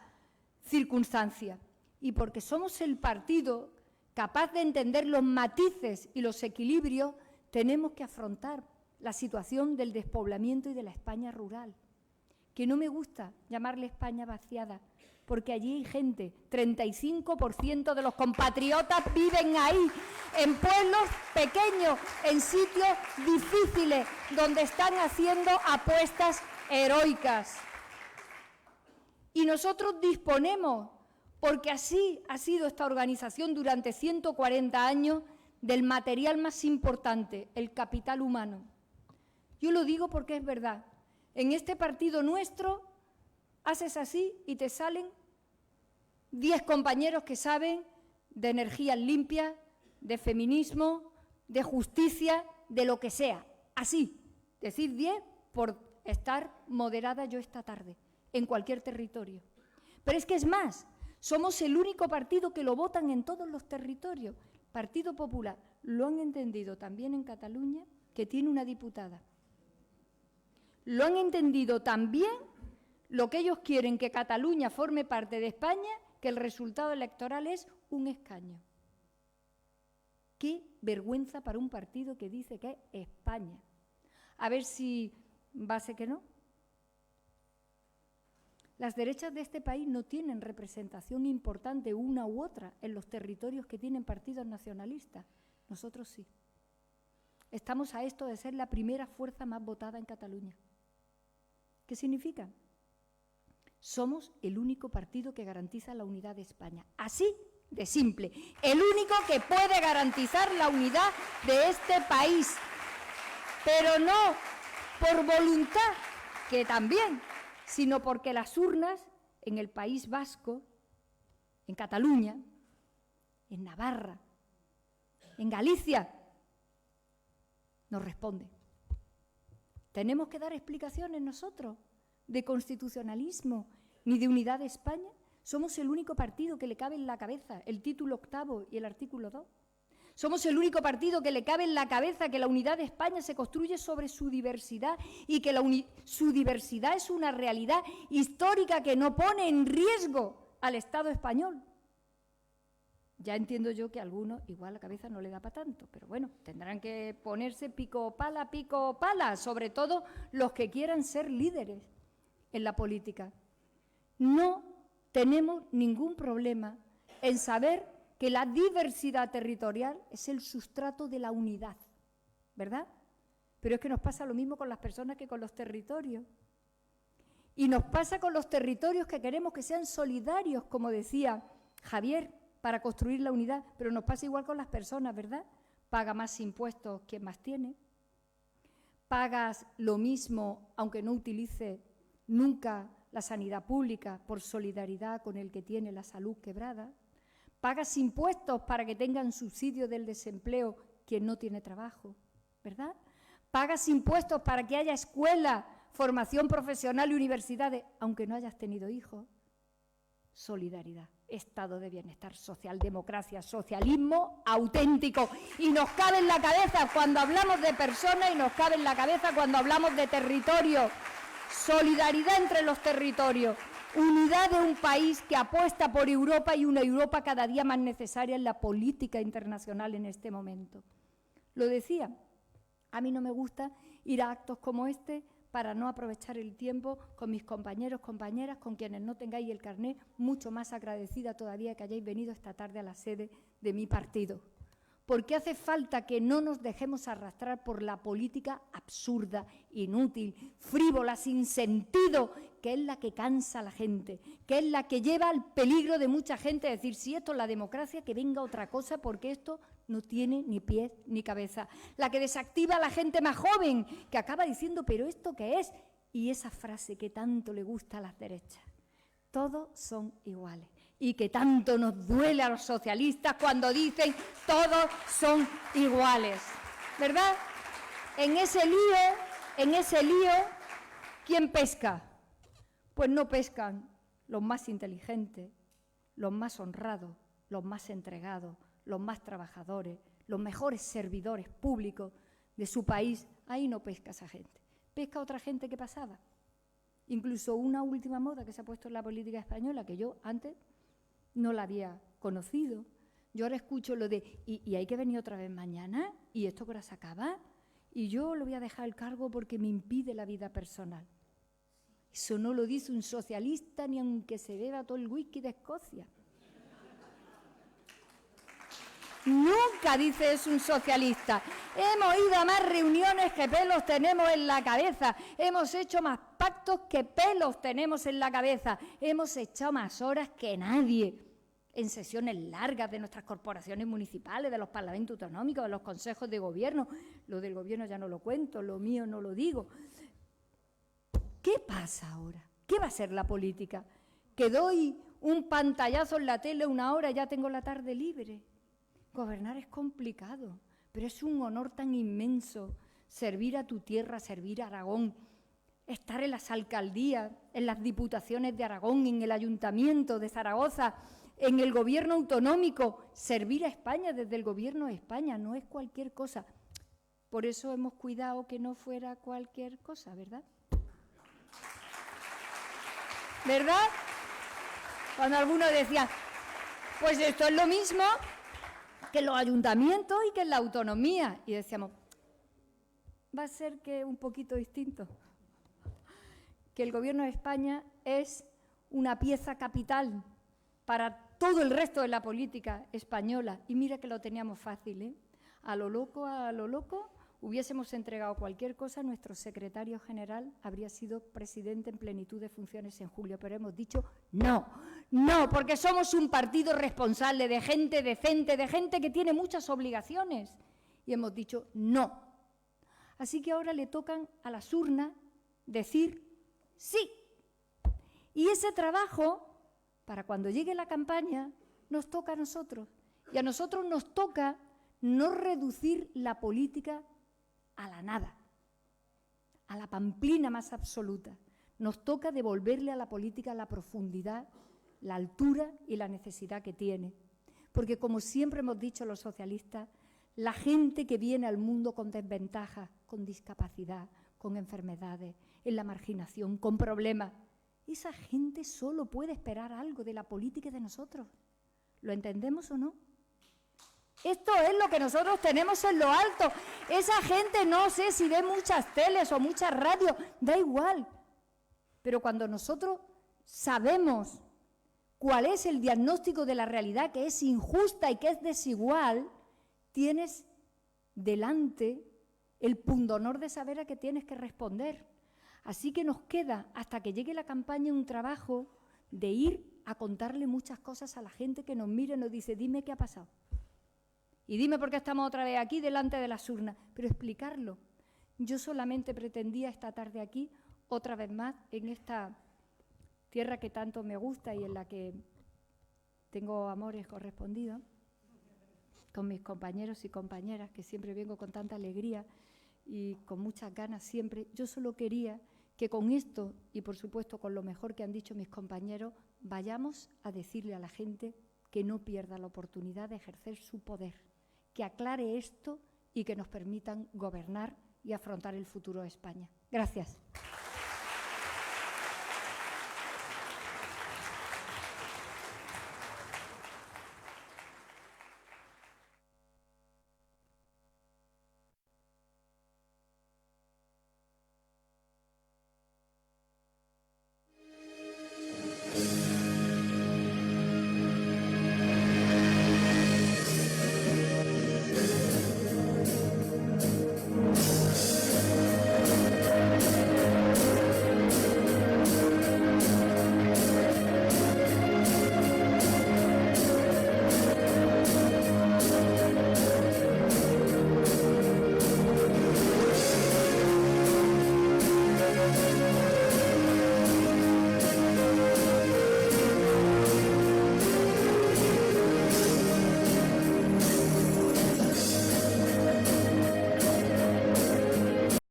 circunstancia. Y porque somos el partido capaz de entender los matices y los equilibrios, tenemos que afrontar la situación del despoblamiento y de la España rural, que no me gusta llamarle España vaciada, porque allí hay gente, 35% de los compatriotas viven ahí, en pueblos pequeños, en sitios difíciles, donde están haciendo apuestas heroicas. Y nosotros disponemos, porque así ha sido esta organización durante 140 años, del material más importante, el capital humano. Yo lo digo porque es verdad. En este partido nuestro haces así y te salen 10 compañeros que saben de energías limpias, de feminismo, de justicia, de lo que sea. Así, decir 10 por estar moderada yo esta tarde, en cualquier territorio. Pero es que es más, somos el único partido que lo votan en todos los territorios. Partido Popular, lo han entendido también en Cataluña, que tiene una diputada. Lo han entendido también lo que ellos quieren, que Cataluña forme parte de España, que el resultado electoral es un escaño. Qué vergüenza para un partido que dice que es España. A ver si va a ser que no. Las derechas de este país no tienen representación importante una u otra en los territorios que tienen partidos nacionalistas. Nosotros sí. Estamos a esto de ser la primera fuerza más votada en Cataluña. ¿Qué significa? Somos el único partido que garantiza la unidad de España. Así de simple. El único que puede garantizar la unidad de este país. Pero no por voluntad, que también, sino porque las urnas en el País Vasco, en Cataluña, en Navarra, en Galicia, nos responden. ¿Tenemos que dar explicaciones nosotros de constitucionalismo ni de unidad de España? Somos el único partido que le cabe en la cabeza el título 8º y el artículo 2. Somos el único partido que le cabe en la cabeza que la unidad de España se construye sobre su diversidad y que su diversidad es una realidad histórica que no pone en riesgo al Estado español. Ya entiendo yo que a algunos igual la cabeza no le da para tanto, pero bueno, tendrán que ponerse pico pala, sobre todo los que quieran ser líderes en la política. No tenemos ningún problema en saber que la diversidad territorial es el sustrato de la unidad, ¿verdad? Pero es que nos pasa lo mismo con las personas que con los territorios. Y nos pasa con los territorios que queremos que sean solidarios, como decía Javier, para construir la unidad, pero nos pasa igual con las personas, ¿verdad? Paga más impuestos quien más tiene, pagas lo mismo aunque no utilice nunca la sanidad pública por solidaridad con el que tiene la salud quebrada, pagas impuestos para que tengan subsidio del desempleo quien no tiene trabajo, ¿verdad? Pagas impuestos para que haya escuela, formación profesional y universidades, aunque no hayas tenido hijos. Solidaridad, estado de bienestar, socialdemocracia, socialismo auténtico. Y nos cabe en la cabeza cuando hablamos de personas y nos cabe en la cabeza cuando hablamos de territorio. Solidaridad entre los territorios. Unidad de un país que apuesta por Europa y una Europa cada día más necesaria en la política internacional en este momento. Lo decía, a mí no me gusta ir a actos como este para no aprovechar el tiempo con mis compañeros, compañeras, con quienes no tengáis el carné, mucho más agradecida todavía que hayáis venido esta tarde a la sede de mi partido. Porque hace falta que no nos dejemos arrastrar por la política absurda, inútil, frívola, sin sentido, que es la que cansa a la gente, que es la que lleva al peligro de mucha gente decir, si esto es la democracia, que venga otra cosa, porque esto no tiene ni pies ni cabeza. La que desactiva a la gente más joven, que acaba diciendo, ¿pero esto qué es? Y esa frase que tanto le gusta a las derechas, todos son iguales. Y que tanto nos duele a los socialistas cuando dicen todos son iguales, ¿verdad? En ese lío, ¿quién pesca? Pues no pescan los más inteligentes, los más honrados, los más entregados, los más trabajadores, los mejores servidores públicos de su país. Ahí no pesca esa gente, pesca otra gente que pasaba. Incluso una última moda que se ha puesto en la política española, que yo antes no la había conocido. Yo ahora escucho lo de, ¿y hay que venir otra vez mañana? ¿Y esto que ahora se acaba? Y yo lo voy a dejar el cargo porque me impide la vida personal. Eso no lo dice un socialista ni aunque se beba todo el whisky de Escocia. Nunca dice eso un socialista. Hemos ido a más reuniones que pelos tenemos en la cabeza. Hemos hecho más pactos que pelos tenemos en la cabeza. Hemos echado más horas que nadie en sesiones largas de nuestras corporaciones municipales, de los parlamentos autonómicos, de los consejos de gobierno. Lo del gobierno ya no lo cuento, lo mío no lo digo. ¿Qué pasa ahora? ¿Qué va a ser la política? ¿Que doy un pantallazo en la tele una hora y ya tengo la tarde libre? Gobernar es complicado, pero es un honor tan inmenso servir a tu tierra, servir a Aragón, estar en las alcaldías, en las diputaciones de Aragón, en el Ayuntamiento de Zaragoza, en el gobierno autonómico, servir a España desde el gobierno de España, no es cualquier cosa. Por eso hemos cuidado que no fuera cualquier cosa, ¿verdad? ¿Verdad? Cuando algunos decían, pues esto es lo mismo que en los ayuntamientos y que en la autonomía. Y decíamos, va a ser que un poquito distinto. Que el Gobierno de España es una pieza capital para todo el resto de la política española. Y mira que lo teníamos fácil, ¿eh? A lo loco, hubiésemos entregado cualquier cosa, nuestro secretario general habría sido presidente en plenitud de funciones en julio, pero hemos dicho no, porque somos un partido responsable, de gente decente, de gente que tiene muchas obligaciones, y hemos dicho no. Así que ahora le tocan a las urnas decir sí. Y ese trabajo, para cuando llegue la campaña, nos toca a nosotros. Y a nosotros nos toca no reducir la política a la nada, a la pamplina más absoluta. Nos toca devolverle a la política la profundidad la altura y la necesidad que tiene. Porque, como siempre hemos dicho los socialistas, la gente que viene al mundo con desventajas, con discapacidad, con enfermedades, en la marginación, con problemas, esa gente solo puede esperar algo de la política y de nosotros. ¿Lo entendemos o no? Esto es lo que nosotros tenemos en lo alto. Esa gente, no sé si ve muchas teles o muchas radios, da igual. Pero cuando nosotros sabemos cuál es el diagnóstico de la realidad, que es injusta y que es desigual, tienes delante el pundonor de saber a qué tienes que responder. Así que nos queda, hasta que llegue la campaña, un trabajo de ir a contarle muchas cosas a la gente que nos mira y nos dice, dime qué ha pasado. Y dime por qué estamos otra vez aquí delante de las urnas, pero explicarlo. Yo solamente pretendía esta tarde aquí, otra vez más, en esta tierra que tanto me gusta y en la que tengo amores correspondidos, con mis compañeros y compañeras, que siempre vengo con tanta alegría y con muchas ganas siempre. Yo solo quería que con esto, y por supuesto con lo mejor que han dicho mis compañeros, vayamos a decirle a la gente que no pierda la oportunidad de ejercer su poder, que aclare esto y que nos permitan gobernar y afrontar el futuro de España. Gracias.